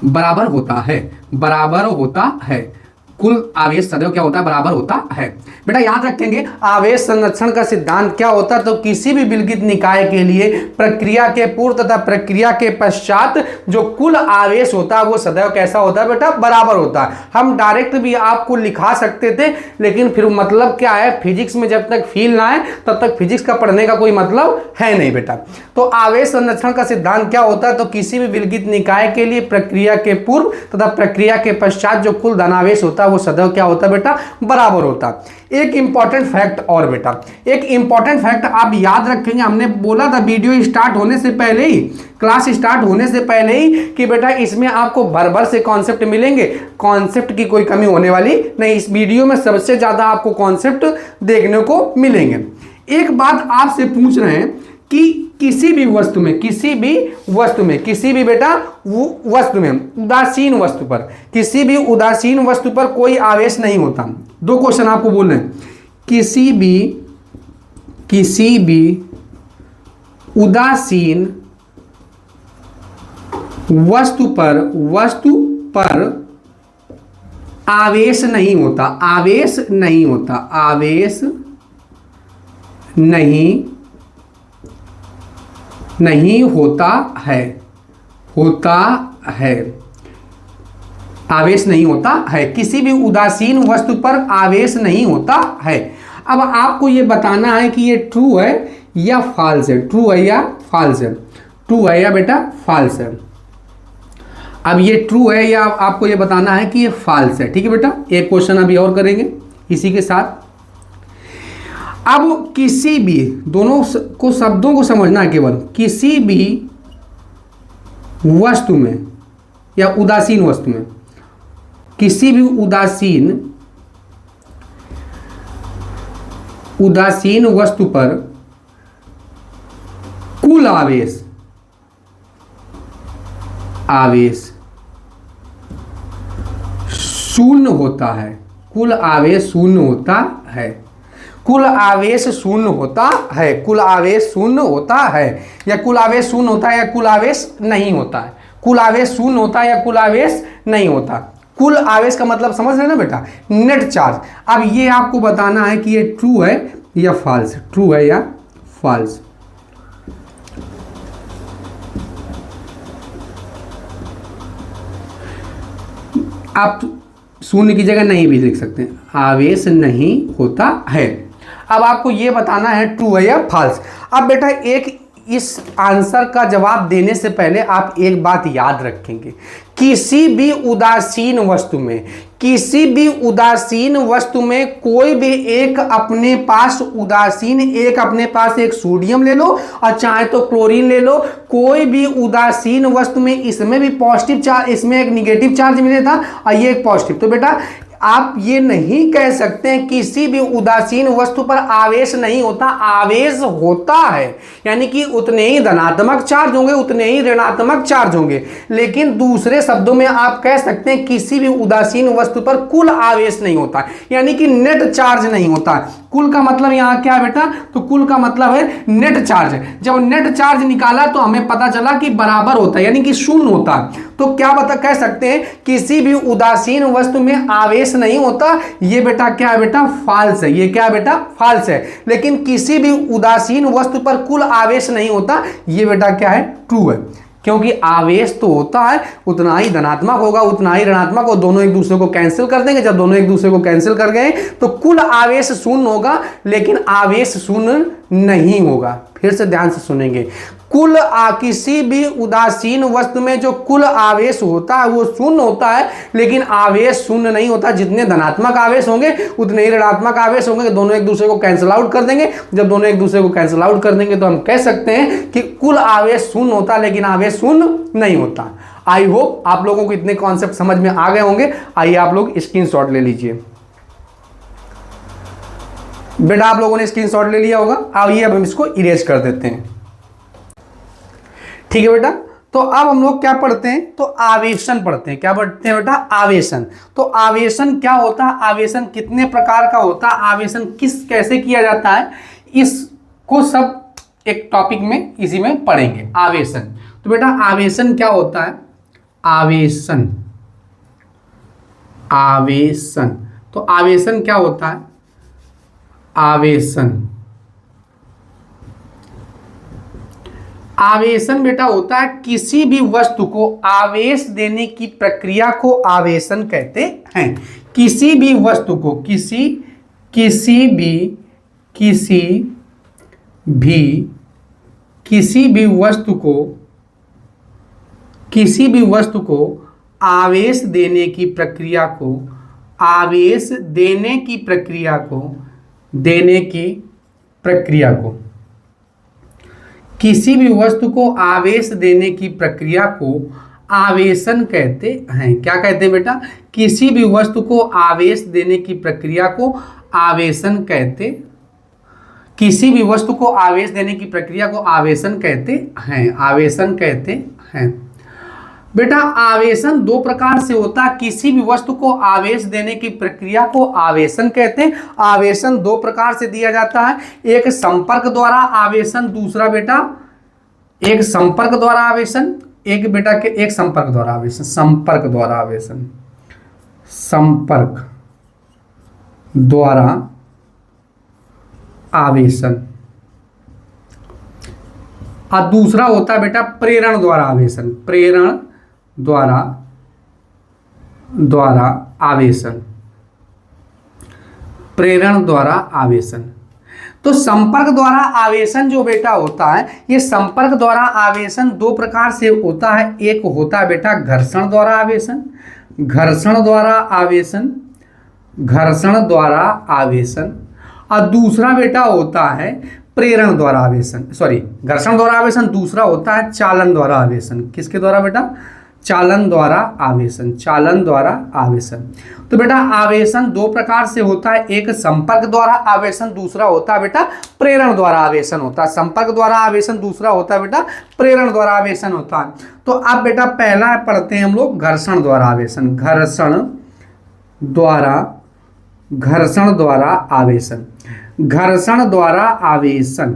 बराबर होता है, बराबर होता है। कुल आवेश सदैव क्या होता है, बराबर होता है। बेटा याद रखेंगे आवेश संरक्षण का सिद्धांत क्या होता है, तो किसी भी विलगित निकाय के लिए प्रक्रिया के पूर्व तथा प्रक्रिया के पश्चात जो कुल आवेश होता है वो सदैव कैसा होता है बेटा, बराबर होता है। हम डायरेक्ट भी आपको लिखा सकते थे, लेकिन फिर मतलब क्या है, फिजिक्स में जब तक फील ना आए तब तक फिजिक्स का पढ़ने का कोई मतलब है नहीं बेटा। तो आवेश संरक्षण का सिद्धांत क्या होता है, तो किसी भी विलगित निकाय के लिए प्रक्रिया के पूर्व तथा प्रक्रिया के पश्चात जो कुल धनावेश होता है वो सदैव क्या होता है बेटा, बराबर होता है। एक इंपॉर्टेंट फैक्ट और बेटा, एक इंपॉर्टेंट फैक्ट आप याद रखेंगे, हमने बोला था वीडियो स्टार्ट होने से पहले ही, क्लास स्टार्ट होने से पहले ही कि बेटा इसमें आपको भर से कॉन्सेप्ट मिलेंगे, कॉन्सेप्ट की कोई कमी होने वाली नहीं। इस वीडियो में सबसे ज्यादा आपको कॉन्सेप्ट देखने को मिलेंगे। एक बात आपसे पूछ रहे हैं कि किसी भी वस्तु में, किसी भी वस्तु में, किसी भी बेटा वस्तु में, उदासीन वस्तु पर, किसी भी उदासीन वस्तु पर कोई आवेश नहीं होता। दो क्वेश्चन आपको बोल रहे हैं, किसी भी उदासीन वस्तु पर आवेश नहीं होता, आवेश नहीं होता, आवेश नहीं होता है, होता है, आवेश नहीं होता है, किसी भी उदासीन वस्तु पर आवेश नहीं होता है। अब आपको ये बताना है कि ये ट्रू है या फॉल्स है, ट्रू है या फॉल्स है, ट्रू है या बेटा फॉल्स है। अब ये ट्रू है या आपको ये बताना है कि ये फॉल्स है। ठीक है बेटा, एक क्वेश्चन अभी और करेंगे इसी के साथ। अब किसी भी, दोनों को शब्दों को समझना है, केवल किसी भी वस्तु में या उदासीन वस्तु में, किसी भी उदासीन वस्तु पर कुल आवेश शून्य होता है, कुल आवेश शून्य होता है, कुल आवेश शून्य होता है, कुल आवेश शून्य होता है, या कुल आवेश शून्य होता है या कुल आवेश नहीं होता है, कुल आवेश शून्य होता है या कुल आवेश नहीं होता। कुल आवेश का मतलब समझ रहे ना बेटा, नेट चार्ज। अब ये आपको बताना है कि ये ट्रू है या फॉल्स, ट्रू है या फॉल्स। आप शून्य की जगह नहीं भी लिख सकते हैं, आवेश नहीं होता है। अब आपको ये बताना है ट्रू है या फॉल्स। अब बेटा एक इस आंसर का जवाब देने से पहले आप एक बात याद रखेंगे, किसी भी उदासीन वस्तु में, किसी भी उदासीन वस्तु में कोई भी एक अपने पास उदासीन, एक अपने पास एक सोडियम ले लो और चाहे तो क्लोरीन ले लो, कोई भी उदासीन वस्तु में इसमें भी पॉजिटिव चार्ज, इसमें एक निगेटिव चार्ज मिले था और ये एक पॉजिटिव। तो बेटा आप ये नहीं कह सकते हैं किसी भी उदासीन वस्तु पर आवेश नहीं होता, आवेश होता है, यानी कि उतने ही धनात्मक चार्ज होंगे, उतने ही ऋणात्मक चार्ज होंगे। लेकिन दूसरे शब्दों में आप कह सकते हैं किसी भी उदासीन वस्तु पर कुल आवेश नहीं होता, यानी कि नेट चार्ज नहीं होता। कुल का मतलब यहाँ क्या है बेटा, तो कुल का मतलब है नेट चार्ज। जब नेट चार्ज निकाला तो हमें पता चला कि बराबर होता है, यानी कि शून्य होता है। तो क्या कह सकते हैं किसी भी उदासीन वस्तु में आवेश नहीं होता, ये बेटा क्या है बेटा, फॉल्स है। ये क्या है बेटा, फॉल्स है। लेकिन किसी भी उदासीन वस्तु पर कुल आवेश नहीं होता, ये बेटा क्या है, ट्रू है। क्योंकि आवेश तो होता है, उतना ही धनात्मक होगा, उतना ही ऋणात्मक, और दोनों एक दूसरे को कैंसिल कर देंगे। जब दोनों एक दूसरे को कैंसिल कर गए तो कुल आवेश शून्य होगा, लेकिन आवेश शून्य नहीं होगा। फिर से ध्यान से सुनेंगे, किसी भी उदासीन वस्तु में जो कुल आवेश होता है वो शून्य होता है, लेकिन आवेश शून्य नहीं होता। जितने धनात्मक आवेश होंगे उतने ही ऋणात्मक आवेश होंगे, दोनों एक दूसरे को कैंसिल आउट कर देंगे। जब दोनों एक दूसरे को कैंसिल आउट कर देंगे तो हम कह सकते हैं कि कुल आवेश शून्य होता है, लेकिन आवेश शून्य नहीं होता। आई होप आप लोगों को इतने कॉन्सेप्ट समझ में आ गए होंगे। आइए आप लोग स्क्रीनशॉट ले लीजिए। बेटा आप लोगों ने स्क्रीनशॉट ले लिया होगा। आइए अब हम इसको इरेज कर देते हैं। ठीक है बेटा, तो अब हम लोग क्या पढ़ते हैं, तो आवेशन पढ़ते हैं। क्या पढ़ते हैं बेटा, आवेशन। तो आवेशन क्या होता है, आवेशन कितने प्रकार का होता है, आवेशन कैसे किया जाता है, इसको सब एक टॉपिक में इसी में पढ़ेंगे। आवेशन, तो बेटा आवेशन क्या होता है, आवेशन, आवेशन, तो आवेशन क्या होता है, आवेशन, आवेशन बेटा होता है किसी भी वस्तु को आवेश देने की प्रक्रिया को आवेशन कहते हैं। किसी भी वस्तु को, किसी भी वस्तु को आवेश देने की प्रक्रिया को, आवेश देने की प्रक्रिया को, किसी भी वस्तु को आवेश देने की प्रक्रिया को आवेशन कहते हैं। क्या कहते हैं बेटा, किसी भी वस्तु को आवेश देने की प्रक्रिया को आवेशन कहते, किसी भी वस्तु को आवेश देने की प्रक्रिया को आवेशन कहते हैं, आवेशन कहते हैं। बेटा आवेशन दो प्रकार से होता है, किसी भी वस्तु को आवेश देने की प्रक्रिया को आवेशन कहते हैं। आवेशन दो प्रकार से दिया जाता है, एक संपर्क द्वारा आवेशन, दूसरा बेटा एक संपर्क द्वारा आवेशन, एक बेटा के एक संपर्क द्वारा आवेशन, संपर्क द्वारा आवेशन, संपर्क द्वारा आवेशन, और दूसरा होता है बेटा प्रेरण द्वारा आवेशन, प्रेरण द्वारा आवेशन, प्रेरण द्वारा आवेशन। तो संपर्क द्वारा आवेशन जो बेटा होता है, ये संपर्क द्वारा आवेशन दो प्रकार से होता है। एक होता है बेटा घर्षण द्वारा आवेशन, घर्षण द्वारा आवेशन, घर्षण द्वारा आवेशन, और दूसरा बेटा होता है प्रेरण द्वारा आवेशन, सॉरी घर्षण द्वारा आवेशन, दूसरा होता है चालन द्वारा आवेशन। किसके द्वारा बेटा? चालन द्वारा आवेशन, चालन द्वारा आवेशन। तो बेटा आवेशन दो प्रकार से होता है, एक संपर्क द्वारा आवेशन, दूसरा होता है बेटा प्रेरण द्वारा आवेशन होता है। संपर्क द्वारा आवेशन, दूसरा होता है बेटा प्रेरण द्वारा आवेशन होता है। तो अब बेटा पहला पढ़ते हैं हम लोग घर्षण द्वारा आवेशन, घर्षण द्वारा आवेशन, घर्षण द्वारा आवेशन।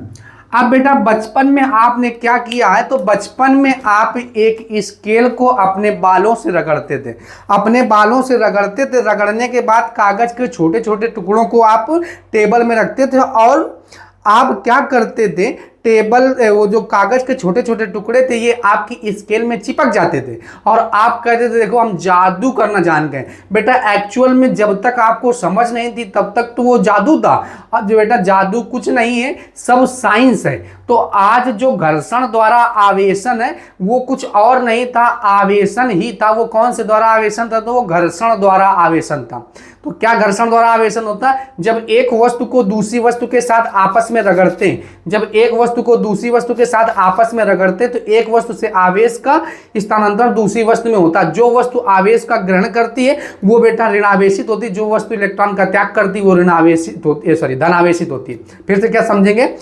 अब बेटा बचपन में आपने क्या किया है, तो बचपन में आप एक स्केल को अपने बालों से रगड़ते थे, अपने बालों से रगड़ते थे, रगड़ने के बाद कागज के छोटे छोटे टुकड़ों को आप टेबल में रखते थे, और आप क्या करते थे, टेबल वो जो कागज के छोटे छोटे टुकड़े थे ये आपकी स्केल में चिपक जाते थे, और आप कहते थे देखो हम जादू करना जान गए। बेटा एक्चुअल में जब तक आपको समझ नहीं थी तब तक तो वो जादू था, और जो बेटा जादू कुछ नहीं है, सब साइंस है। तो आज जो घर्षण द्वारा आवेशन है वो कुछ और नहीं था, आवेशन ही था। वो कौन से द्वारा आवेशन था? तो वो घर्षण द्वारा आवेशन था। तो क्या घर्षण द्वारा आवेशन होता है? जब एक वस्तु को दूसरी वस्तु के साथ आपस में रगड़ते हैं, जब एक वस्तु को दूसरी वस्तु के साथ आपस में रगड़ते हैं तो एक वस्तु से आवेश का स्थानांतरण दूसरी वस्तु में होता है। जो वस्तु आवेश का ग्रहण करती है वो बेटा ऋणावेशित होती है, जो वस्तु इलेक्ट्रॉन का त्याग करती है वो ऋणावेशित होती है, सॉरी धनावेशित होती है। फिर से क्या समझेंगे?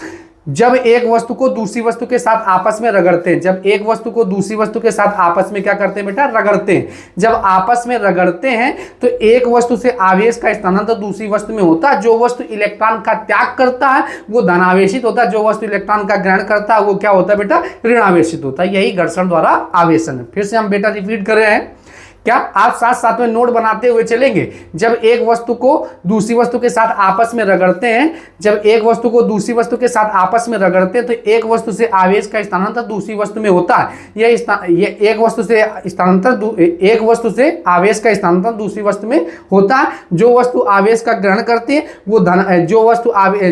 जब एक वस्तु को दूसरी वस्तु के साथ आपस में रगड़ते हैं, जब एक वस्तु को दूसरी वस्तु के साथ आपस में क्या करते हैं बेटा? रगड़ते हैं। जब आपस में रगड़ते हैं तो एक वस्तु से आवेश का स्थानांतरण दूसरी वस्तु में होता है। जो वस्तु इलेक्ट्रॉन का त्याग करता है वो धनावेशित होता है, जो वस्तु इलेक्ट्रॉन का ग्रहण करता है वो क्या होता है बेटा? ऋणावेशित होता है। यही घर्षण द्वारा आवेशन है। फिर से हम बेटा रिपीट कर रहे हैं, क्या आप साथ साथ में नोट बनाते हुए चलेंगे। जब एक वस्तु को दूसरी वस्तु के साथ आपस में रगड़ते हैं, जब एक वस्तु को दूसरी वस्तु के साथ आपस में रगड़ते हैं तो एक वस्तु से आवेश का स्थानांतरण दूसरी वस्तु में होता है। यह एक वस्तु से एक वस्तु से आवेश का स्थानांतरण दूसरी वस्तु में होता है। जो वस्तु आवेश का ग्रहण करती है वो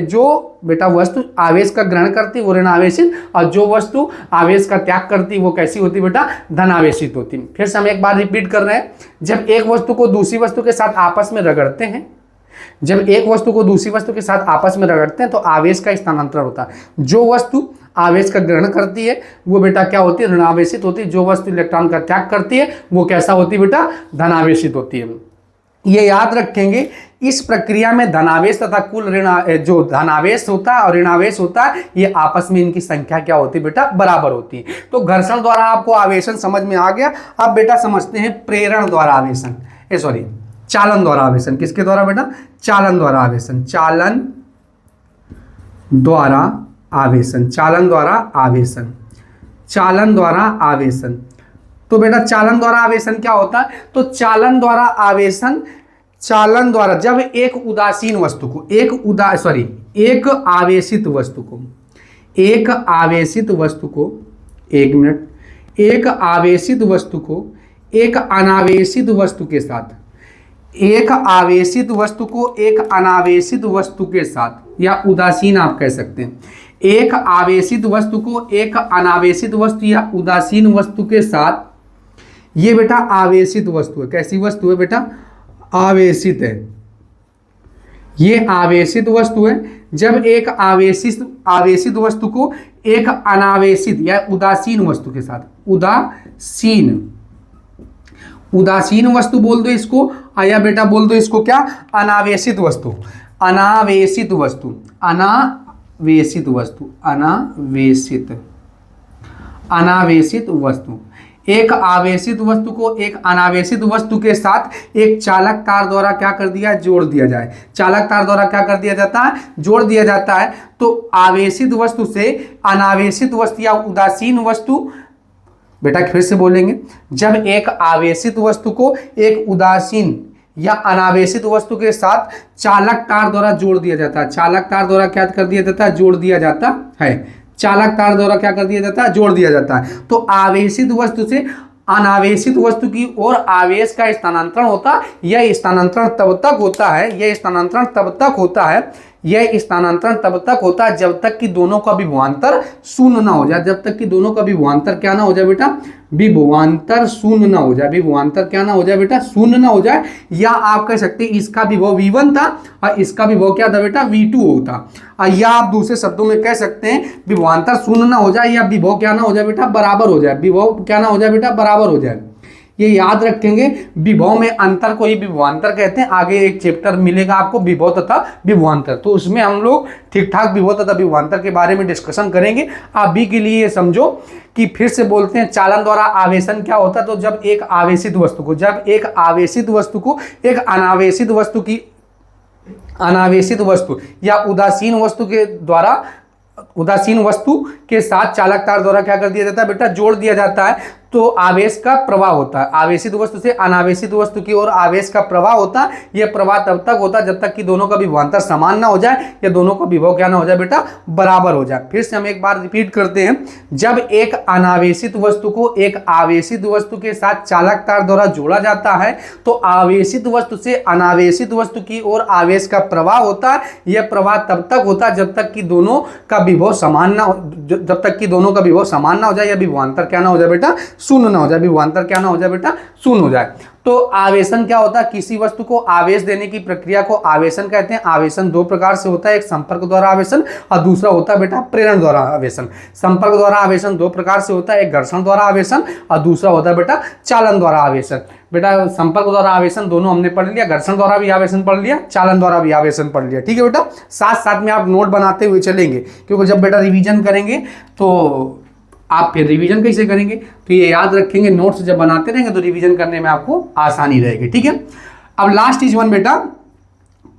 जो बेटा वस्तु आवेश का ग्रहण करती है वो ऋणावेशित, और जो वस्तु आवेश का त्याग करती है वो कैसी होती है बेटा? धनावेशित होती है। फिर से हम एक बार रिपीट कर रहे हैं, जब एक वस्तु को दूसरी वस्तु के साथ आपस में रगड़ते हैं, जब एक वस्तु को दूसरी वस्तु के साथ आपस में रगड़ते हैं तो आवेश का स्थानांतरण होता है। जो वस्तु आवेश का ग्रहण करती है वो बेटा क्या होती है? ऋणावेशित होती है। जो वस्तु इलेक्ट्रॉन का त्याग करती है वो कैसा होती है बेटा? धनावेशित होती है। ये याद रखेंगे, इस प्रक्रिया में धनावेश तथा कुल जो धनावेश होता है और ऋणावेश होता है ये आपस में इनकी संख्या क्या होती है बेटा? बराबर होती है। तो घर्षण द्वारा आपको आवेशन समझ में आ गया। अब बेटा समझते हैं प्रेरण द्वारा आवेशन, सॉरी चालन द्वारा आवेशन। किसके द्वारा बेटा? चालन द्वारा आवेशन, चालन द्वारा आवेशन, चालन द्वारा आवेशन, चालन द्वारा आवेशन। तो बेटा चालन द्वारा आवेशन क्या होता है? तो चालन द्वारा आवेशन, चालन द्वारा जब एक उदासीन वस्तु को एक आवेशित वस्तु को एक आवेशित वस्तु को एक अनावेशित वस्तु के साथ, एक आवेशित वस्तु को एक अनावेशित वस्तु के साथ, या उदासीन आप कह सकते हैं, एक आवेशित वस्तु को एक अनावेशित वस्तु या उदासीन वस्तु के साथ, ये बेटा आवेशित वस्तु है। कैसी वस्तु है बेटा? आवेशित है। ये आवेशित वस्तु है। जब एक आवेशित वस्तु को एक अनावेशित या उदासीन वस्तु के साथ, उदासीन वस्तु बोल दो इसको, या बेटा बोल दो इसको क्या? अनावेशित वस्तु, अनावेशित वस्तु, अनावेशित वस्तु, अनावेशित वस्तु। एक आवेशित वस्तु को एक अनावेशित वस्तु के साथ एक चालक तार द्वारा क्या कर दिया, जोड़ दिया जाए। चालक तार द्वारा क्या कर दिया जाता है, जोड़ दिया जाता है। तो आवेशित वस्तु से अनावेशित वस्तु या उदासीन वस्तु, बेटा फिर से बोलेंगे, जब एक आवेशित वस्तु को एक उदासीन या अनावेशित वस्तु के साथ चालक तार द्वारा जोड़ दिया जाता है। चालक तार द्वारा क्या कर दिया जाता है, जोड़ दिया जाता है। चालक तार द्वारा क्या कर दिया जाता है, जोड़ दिया जाता है। तो आवेशित वस्तु से अनावेशित वस्तु की ओर आवेश का स्थानांतरण होता है। यह स्थानांतरण तब तक होता है, यह स्थानांतरण तब तक होता है, यह स्थानांतरण तब तक होता है जब तक कि दोनों का विभवांतर शून्य ना हो जाए। जब तक कि दोनों का विभवांतर क्या ना हो जाए बेटा, विभवांतर शून्य ना हो जाए। विभवांतर क्या ना हो जाए बेटा, शून्य ना हो जाए। या आप कह सकते हैं इसका विभव V1 था और इसका विभव क्या था बेटा, V2 होता। या आप दूसरे शब्दों में कह सकते हैं विभवांतर शून्य ना हो जाए या विभव क्या ना हो जाए बेटा, बराबर हो जाए। विभव क्या ना हो जाए बेटा, बराबर हो जाए। ये याद रखेंगे, विभव में अंतर को ही विभवांतर कहते हैं। आगे एक चैप्टर मिलेगा आपको विभव तथा विभवांतर, तो उसमें हम लोग ठीक ठाक विभव तथा विभवांतर के बारे में डिस्कशन करेंगे। अभी के लिए ये समझो कि फिर से बोलते हैं चालन द्वारा आवेशन क्या होता है। तो जब एक आवेशित वस्तु को, जब एक आवेशित वस्तु को एक अनावेशित वस्तु की, अनावेशित वस्तु या उदासीन वस्तु के द्वारा, उदासीन वस्तु के साथ चालक तार द्वारा क्या कर दिया जाता है बेटा, जोड़ दिया जाता है, तो आवेश का प्रवाह होता है। आवेशित वस्तु से अनावेशित वस्तु की ओर आवेश का प्रवाह होता है। यह प्रवाह तब तक होता है जब तक कि दोनों का विभवांतर समान ना हो जाए या दोनों का विभव क्या ना हो जाए बेटा, बराबर हो जाए। फिर से हम एक बार रिपीट करते हैं, जब एक अनावेशित वस्तु को एक आवेशित वस्तु के साथ चालक तार द्वारा जोड़ा जाता है तो आवेशित वस्तु से अनावेशित वस्तु की ओर आवेश का प्रवाह होता है। यह प्रवाह तब तक होता है जब तक कि दोनों का विभव समान ना हो, जब तक कि दोनों का विभव समान ना हो जाए या विभवांतर क्या ना हो जाए बेटा, शून्य ना हो जाए। विभवांतर क्या ना हो जाए बेटा, शून्य हो जाए। तो आवेशन क्या होता है, किसी वस्तु को आवेश देने की प्रक्रिया को आवेशन कहते हैं। आवेशन दो प्रकार से होता है, एक संपर्क द्वारा आवेशन और दूसरा होता है बेटा प्रेरण द्वारा आवेशन। संपर्क द्वारा आवेशन दो प्रकार से होता है, एक घर्षण द्वारा आवेशन और दूसरा होता है बेटा चालन द्वारा आवेशन। बेटा संपर्क द्वारा आवेशन दोनों हमने पढ़ लिया, घर्षण द्वारा भी आवेशन पढ़ लिया, चालन द्वारा भी आवेशन पढ़ लिया। ठीक है बेटा, साथ साथ में आप नोट बनाते हुए चलेंगे, क्योंकि जब बेटा रिवीजन करेंगे तो आप फिर रिवीजन कैसे करेंगे, तो ये याद रखेंगे, नोट्स जब बनाते रहेंगे तो रिवीजन करने में आपको आसानी रहेगी। ठीक है, अब लास्ट इज वन बेटा,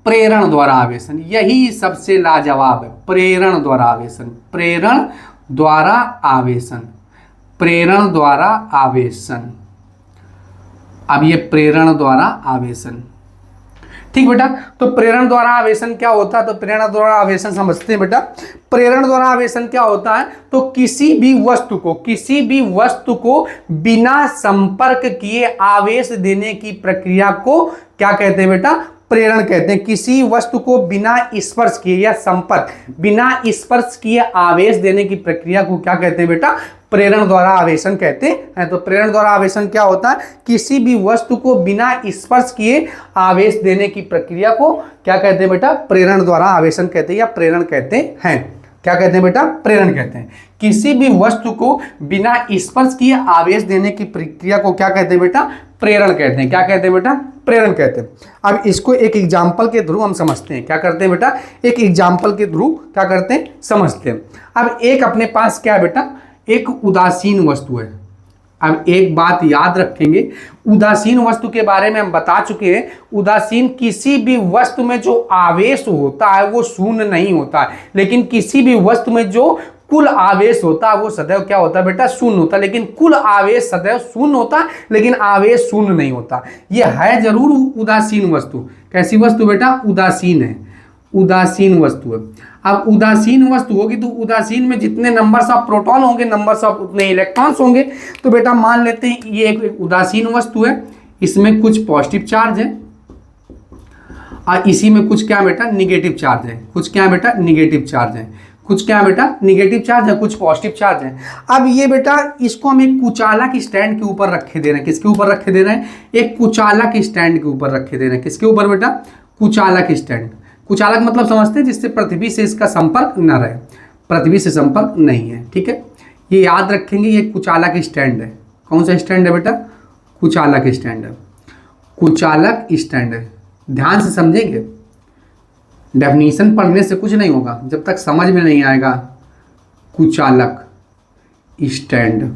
प्रेरण द्वारा आवेशन। यही सबसे लाजवाब है, प्रेरण द्वारा आवेशन। प्रेरण द्वारा आवेशन, प्रेरण द्वारा आवेशन। अब ये प्रेरण द्वारा आवेशन, ठीक बेटा। तो प्रेरण द्वारा आवेशन क्या होता है, तो प्रेरण द्वारा आवेशन समझते हैं बेटा। प्रेरण द्वारा आवेशन क्या होता है, तो किसी भी वस्तु को बिना संपर्क किए आवेश देने की प्रक्रिया को क्या कहते हैं बेटा, प्रेरण कहते हैं। किसी वस्तु को बिना स्पर्श किए या संपर्क, बिना स्पर्श किए आवेश देने की प्रक्रिया को क्या कहते हैं बेटा, प्रेरण द्वारा आवेशन कहते हैं। तो प्रेरण द्वारा आवेशन क्या होता है, किसी भी वस्तु को बिना स्पर्श किए आवेश देने की प्रक्रिया को क्या कहते हैं बेटा, प्रेरण द्वारा आवेशन कहते हैं या प्रेरण कहते हैं। क्या कहते हैं बेटा, प्रेरण कहते हैं। किसी भी वस्तु को बिना स्पर्श किए आवेश देने की प्रक्रिया को क्या कहते हैं बेटा, प्रेरण कहते हैं। क्या कहते हैं बेटा, प्रेरण कहते हैं। अब इसको एक एग्जाम्पल के थ्रू हम समझते हैं। क्या करते हैं बेटा, एक एग्जाम्पल के थ्रू क्या करते हैं, समझते हैं। अब एक अपने पास क्या है बेटा, एक उदासीन वस्तु है। अब एक बात याद रखेंगे, उदासीन वस्तु के बारे में हम बता चुके हैं। उदासीन किसी भी वस्तु में जो आवेश होता है वो शून्य नहीं होता है, लेकिन किसी भी वस्तु में जो कुल आवेश होता है वो सदैव क्या होता है बेटा, शून्य होता है। लेकिन कुल आवेश सदैव शून्य होता है, लेकिन आवेश शून्य नहीं होता। ये है जरूर उदासीन वस्तु। कैसी वस्तु बेटा, उदासीन है, उदासीन वस्तु है। अब उदासीन वस्तु होगी तो उदासीन में जितने नंबर्स ऑफ प्रोटॉन होंगे, नंबर्स ऑफ उतने इलेक्ट्रॉन्स होंगे। तो बेटा मान लेते हैं ये एक उदासीन वस्तु है, इसमें कुछ पॉजिटिव चार्ज है और इसी में कुछ क्या बेटा, निगेटिव चार्ज है। कुछ क्या बेटा, निगेटिव चार्ज है। कुछ क्या बेटा, निगेटिव चार्ज है, कुछ पॉजिटिव चार्ज है। अब ये बेटा इसको हम एक कुचालक स्टैंड के ऊपर रखे दे रहे हैं। किसके ऊपर रखे दे रहे हैं, एक कुचालक स्टैंड के ऊपर रखे दे रहे हैं। किसके ऊपर बेटा, कुचालक स्टैंड। कुचालक मतलब समझते हैं जिससे पृथ्वी से इसका संपर्क न रहे, पृथ्वी से संपर्क नहीं है। ठीक है, ये याद रखेंगे, ये कुचालक स्टैंड है। कौन सा स्टैंड है बेटा, कुचालक स्टैंड है। कुचालक स्टैंड है, ध्यान से समझेंगे। डेफिनेशन पढ़ने से कुछ नहीं होगा जब तक समझ में नहीं आएगा। कुचालक, स्टैंड।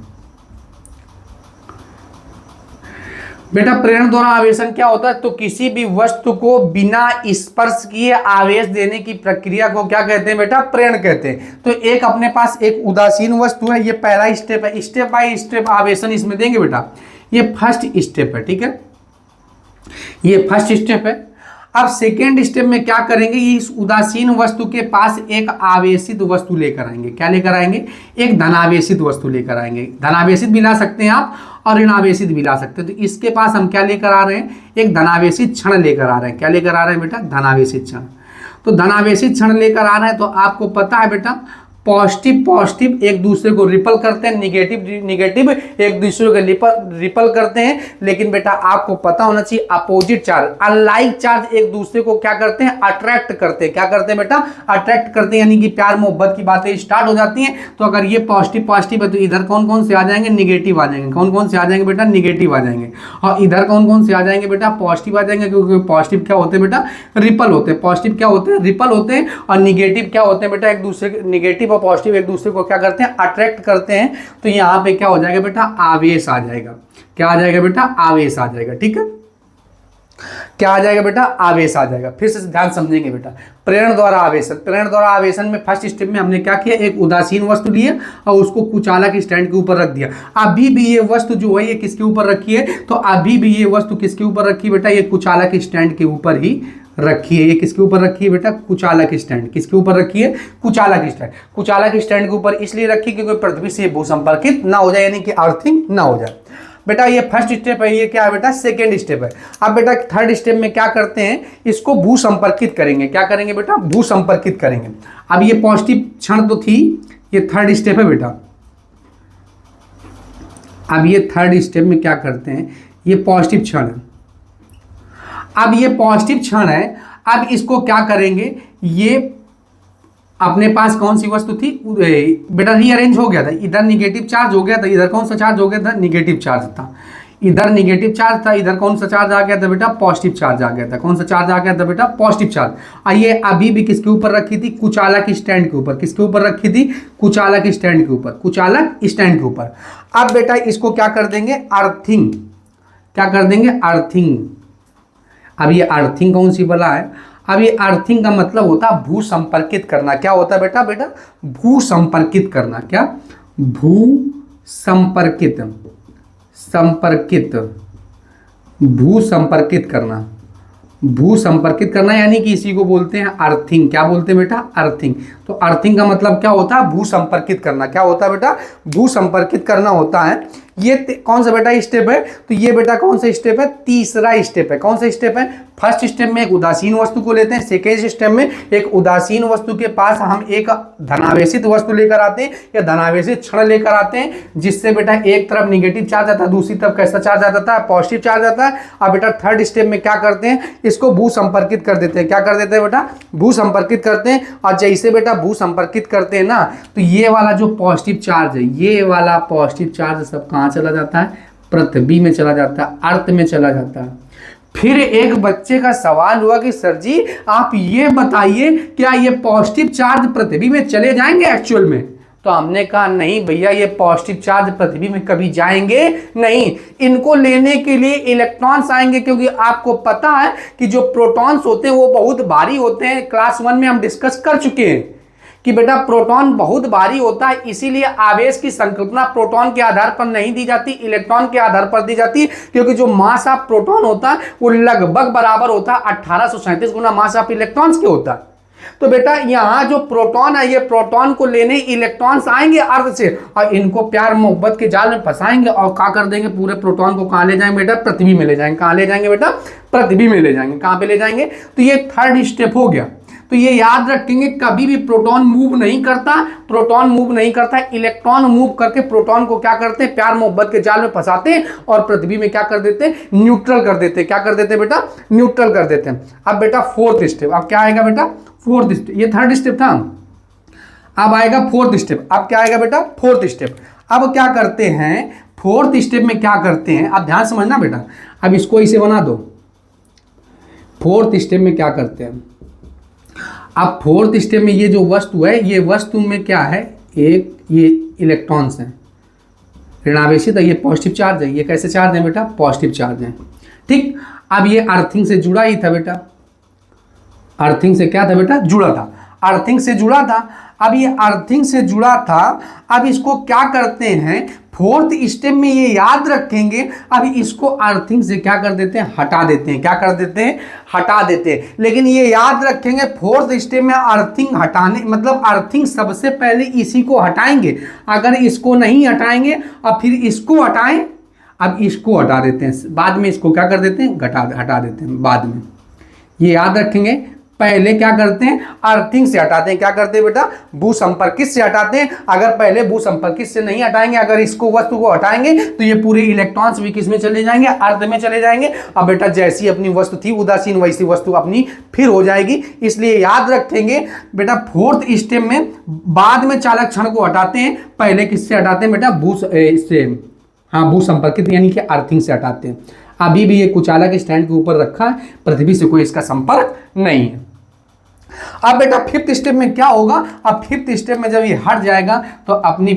बेटा प्रेरण द्वारा आवेशन क्या होता है? तो किसी भी वस्तु को बिना स्पर्श किए आवेश देने की प्रक्रिया को क्या कहते हैं बेटा? प्रेरण कहते हैं। तो एक अपने पास एक उदासीन वस्तु है, ये पहला स्टेप है, स्टेप बाय स्टेप आवेशन इसमें देंगे बेटा। ये फर्स्ट स्टेप है, ठीक है, ये फर्स्ट स्टेप है। अब सेकेंड स्टेप में क्या करेंगे? इस उदासीन वस्तु के पास एक आवेशित वस्तु लेकर आएंगे। क्या लेकर आएंगे? एक धनावेशित वस्तु लेकर आएंगे। धनावेशित भी ला सकते हैं आप और ऋणावेशित भी ला सकते हैं। तो इसके पास हम क्या लेकर आ रहे हैं? एक धनावेशित क्षण लेकर आ रहे हैं। क्या लेकर आ रहे हैं बेटा? धनावेशित क्षण। तो धनावेशित क्षण लेकर आ रहे हैं तो आपको पता है बेटा पॉजिटिव एक दूसरे को रिपल करते हैं, निगेटिव एक दूसरे को रिपल करते हैं। लेकिन बेटा आपको पता होना चाहिए अपोजिट चार्ज, अनलाइक चार्ज एक दूसरे को क्या करते हैं? अट्रैक्ट करते हैं। क्या करते हैं बेटा? अट्रैक्ट करते हैं, यानी कि प्यार मोहब्बत की बातें स्टार्ट हो जाती हैं। तो अगर ये पॉजिटिव है तो इधर कौन कौन से आ जाएंगे? निगेटिव आ जाएंगे। कौन कौन से आ जाएंगे बेटा? निगेटिव आ जाएंगे। और इधर कौन कौन से आ जाएंगे बेटा? पॉजिटिव आ जाएंगे, क्योंकि पॉजिटिव क्या होते हैं बेटा? रिपल होते हैं। पॉजिटिव क्या होते हैं? रिपल होते हैं। और निगेटिव क्या होते हैं बेटा? एक दूसरे निगेटिव पॉजिटिव एक दूसरे को क्या करते हैं? अट्रैक्ट करते हैं। तो यहां पे क्या हो जाएगा बेटा? आवेश आ जाएगा। क्या आ जाएगा बेटा? आवेश आ जाएगा, ठीक है। क्या आ जाएगा बेटा? आवेश आ जाएगा। फिर से ध्यान समझेंगे बेटा। प्रेरण द्वारा आवेशन, प्रेरण द्वारा आवेशन में फर्स्ट स्टेप में हमने क्या किया? एक उदासीन वस्तु लिए और उसको कुचालक स्टैंड के ऊपर रख दिया। अभी भी ये वस्तु जो है ये किसके ऊपर रखी है? तो अभी भी ये वस्तु किसके ऊपर रखी है बेटा? ये कुचालक स्टैंड के ऊपर ही रखी है। ये किसके ऊपर रखी है बेटा? कुचालक स्टैंड। किसके ऊपर रखी है? कुचालक स्टैंड। कुचालक स्टैंड के ऊपर इसलिए रखी क्योंकि पृथ्वी से भूसंपर्कित ना हो जाए, यानी कि अर्थिंग ना हो जाए। बेटा ये फर्स्ट स्टेप है। ये क्या है बेटा? सेकेंड स्टेप है। अब बेटा थर्ड स्टेप में क्या करते हैं? इसको भूसंपर्कित करेंगे। क्या करेंगे बेटा? भूसंपर्कित करेंगे। अब ये पॉजिटिव क्षण तो थी, ये थर्ड स्टेप है बेटा। अब ये थर्ड स्टेप में क्या करते हैं? ये पॉजिटिव क्षण है। अब ये पॉजिटिव क्षण है। अब इसको क्या करेंगे? ये अपने पास कौन सी वस्तु थी बेटा? रीअरेंज हो गया था। इधर निगेटिव चार्ज हो गया था, इधर कौन सा चार्ज हो गया था? निगेटिव चार्ज था। इधर निगेटिव चार्ज था, इधर कौन सा चार्ज आ गया था बेटा? पॉजिटिव चार्ज आ गया था। कौन सा चार्ज आ गया था बेटा? Positive charge. ये अभी भी किसके ऊपर रखी थी? कुचालक स्टैंड के ऊपर। किसके ऊपर रखी थी? कुचालक स्टैंड के ऊपर। कुचालक स्टैंड के ऊपर। अब बेटा इसको क्या कर देंगे? अर्थिंग। क्या कर देंगे? अर्थिंग। अब ये अर्थिंग कौन सी बला है? अब ये अर्थिंग का मतलब होता है भू संपर्कित करना। क्या होता है बेटा? बेटा भू संपर्कित करना। क्या? भू संपर्कित, संपर्कित, भू संपर्कित करना। भू संपर्कित करना यानी कि इसी को बोलते हैं अर्थिंग। क्या बोलते हैं बेटा? अर्थिंग। तो अर्थिंग का मतलब क्या होता है? भू संपर्कित करना। क्या होता है बेटा? भू संपर्कित करना होता है। ये कौन सा बेटा स्टेप है? तो ये बेटा कौन सा स्टेप है? तीसरा स्टेप है। कौन सा स्टेप है? फर्स्ट स्टेप में एक उदासीन वस्तु को लेते हैं। सेकेंड स्टेप में एक उदासीन वस्तु के पास हम एक धनावेशित वस्तु लेकर आते हैं या धनावेशित क्षण लेकर आते हैं, जिससे बेटा एक तरफ निगेटिव चार्ज आता है, दूसरी तरफ कैसा चार्ज आ जाता है? पॉजिटिव चार्ज आता है। अब बेटा थर्ड स्टेप में क्या करते हैं? इसको भू संपर्कित कर देते हैं। क्या कर देते हैं बेटा? भू संपर्कित करते हैं। और जैसे बेटा भू संपर्कित करते हैं ना, तो ये वाला जो पॉजिटिव चार्ज है, ये वाला पॉजिटिव चार्ज सब कहाँ चला जाता है? पृथ्वी में चला जाता है, अर्थ में चला जाता है। फिर एक बच्चे का सवाल हुआ कि सर जी आप ये बताइए, क्या ये पॉजिटिव चार्ज पृथ्वी में चले जाएंगे एक्चुअल में? तो हमने कहा नहीं भैया, ये पॉजिटिव चार्ज पृथ्वी में कभी जाएंगे नहीं। इनको लेने के लिए इलेक्ट्रॉन्स आएंगे, क्योंकि आपको पता है कि जो प्रोटॉन्स होते हैं वो बहुत भारी होते हैं। क्लास 1 में हम डिस्कस कर चुके हैं कि बेटा प्रोटॉन बहुत भारी होता है, इसीलिए आवेश की संकल्पना प्रोटॉन के आधार पर नहीं दी जाती, इलेक्ट्रॉन के आधार पर दी जाती। क्योंकि जो मास ऑफ प्रोटॉन होता है वो लगभग बराबर होता है 1837 गुना मास ऑफ इलेक्ट्रॉन्स के होता है। तो बेटा यहां जो प्रोटॉन है, ये प्रोटॉन को लेने इलेक्ट्रॉन्स आएंगे अर्थ से और इनको प्यार मोहब्बत के जाल में फंसाएंगे और क्या कर देंगे? पूरे प्रोटॉन को कहां ले जाएंगे बेटा? पृथ्वी में ले जाएंगे। कहां ले जाएंगे बेटा? पृथ्वी में ले जाएंगे। कहां पे ले जाएंगे? तो ये थर्ड स्टेप हो गया। तो ये याद रखेंगे, कभी भी प्रोटॉन मूव नहीं करता, प्रोटॉन मूव नहीं करता, इलेक्ट्रॉन मूव करके प्रोटॉन को क्या करते हैं? प्यार मोहब्बत के जाल में फंसाते हैं और पृथ्वी में क्या कर देते हैं? न्यूट्रल कर देते हैं। क्या कर देते हैं बेटा? न्यूट्रल कर देते हैं। अब बेटा फोर्थ स्टेप, अब क्या आएगा बेटा? Fourth step. ये थर्ड स्टेप था, अब आएगा फोर्थ स्टेप। अब क्या आएगा बेटा? Fourth step. अब क्या करते हैं? फोर्थ स्टेप में क्या करते हैं? अब ध्यान समझना बेटा, अब इसको इसे बना दो। फोर्थ स्टेप में क्या करते हैं? अब फोर्थ स्टेप में ये जो वस्तु है, ये वस्तु में क्या है, एक ये इलेक्ट्रॉन्स हैं ऋणावेशित, ये पॉजिटिव चार्ज है। ये कैसे चार्ज है बेटा, पॉजिटिव चार्ज है। ठीक, अब ये अर्थिंग से जुड़ा ही था बेटा, अर्थिंग से क्या था बेटा, जुड़ा था, अर्थिंग से जुड़ा था। अब ये अर्थिंग से जुड़ा था, अब इसको क्या करते हैं, फोर्थ स्टेप में ये याद रखेंगे। अब इसको अर्थिंग से क्या कर देते हैं, हटा देते हैं। क्या कर देते हैं, हटा देते हैं। लेकिन ये याद रखेंगे फोर्थ स्टेप में अर्थिंग हटाने, मतलब अर्थिंग सबसे पहले इसी को हटाएंगे। अगर इसको नहीं हटाएंगे और फिर इसको हटाएं, अब इसको हटा देते हैं, बाद में इसको क्या कर देते हैं, हटा देते हैं बाद में। ये याद रखेंगे, पहले क्या करते हैं, अर्थिंग से हटाते हैं। क्या करते हैं बेटा, भू संपर्कित से हटाते हैं। अगर पहले भू संपर्कित से नहीं हटाएंगे, अगर इसको वस्तु को हटाएंगे तो ये पूरे इलेक्ट्रॉन्स भी किस में चले जाएंगे, अर्ध में चले जाएंगे। अब बेटा जैसी अपनी वस्तु थी उदासीन, वैसी वस्तु अपनी फिर हो जाएगी। इसलिए याद रखेंगे बेटा, फोर्थ स्टेप में बाद में चालक क्षण को हटाते हैं, पहले किससे हटाते हैं बेटा, भू संपर्कित यानी कि अर्थिंग से हटाते हैं। अभी भी ये कुचालक स्टैंड के ऊपर रखा है, पृथ्वी से कोई इसका संपर्क नहीं है। अब बेटा फिफ्थ स्टेप में क्या होगा, अब फिफ्थ स्टेप में जब ये हट जाएगा तो अपनी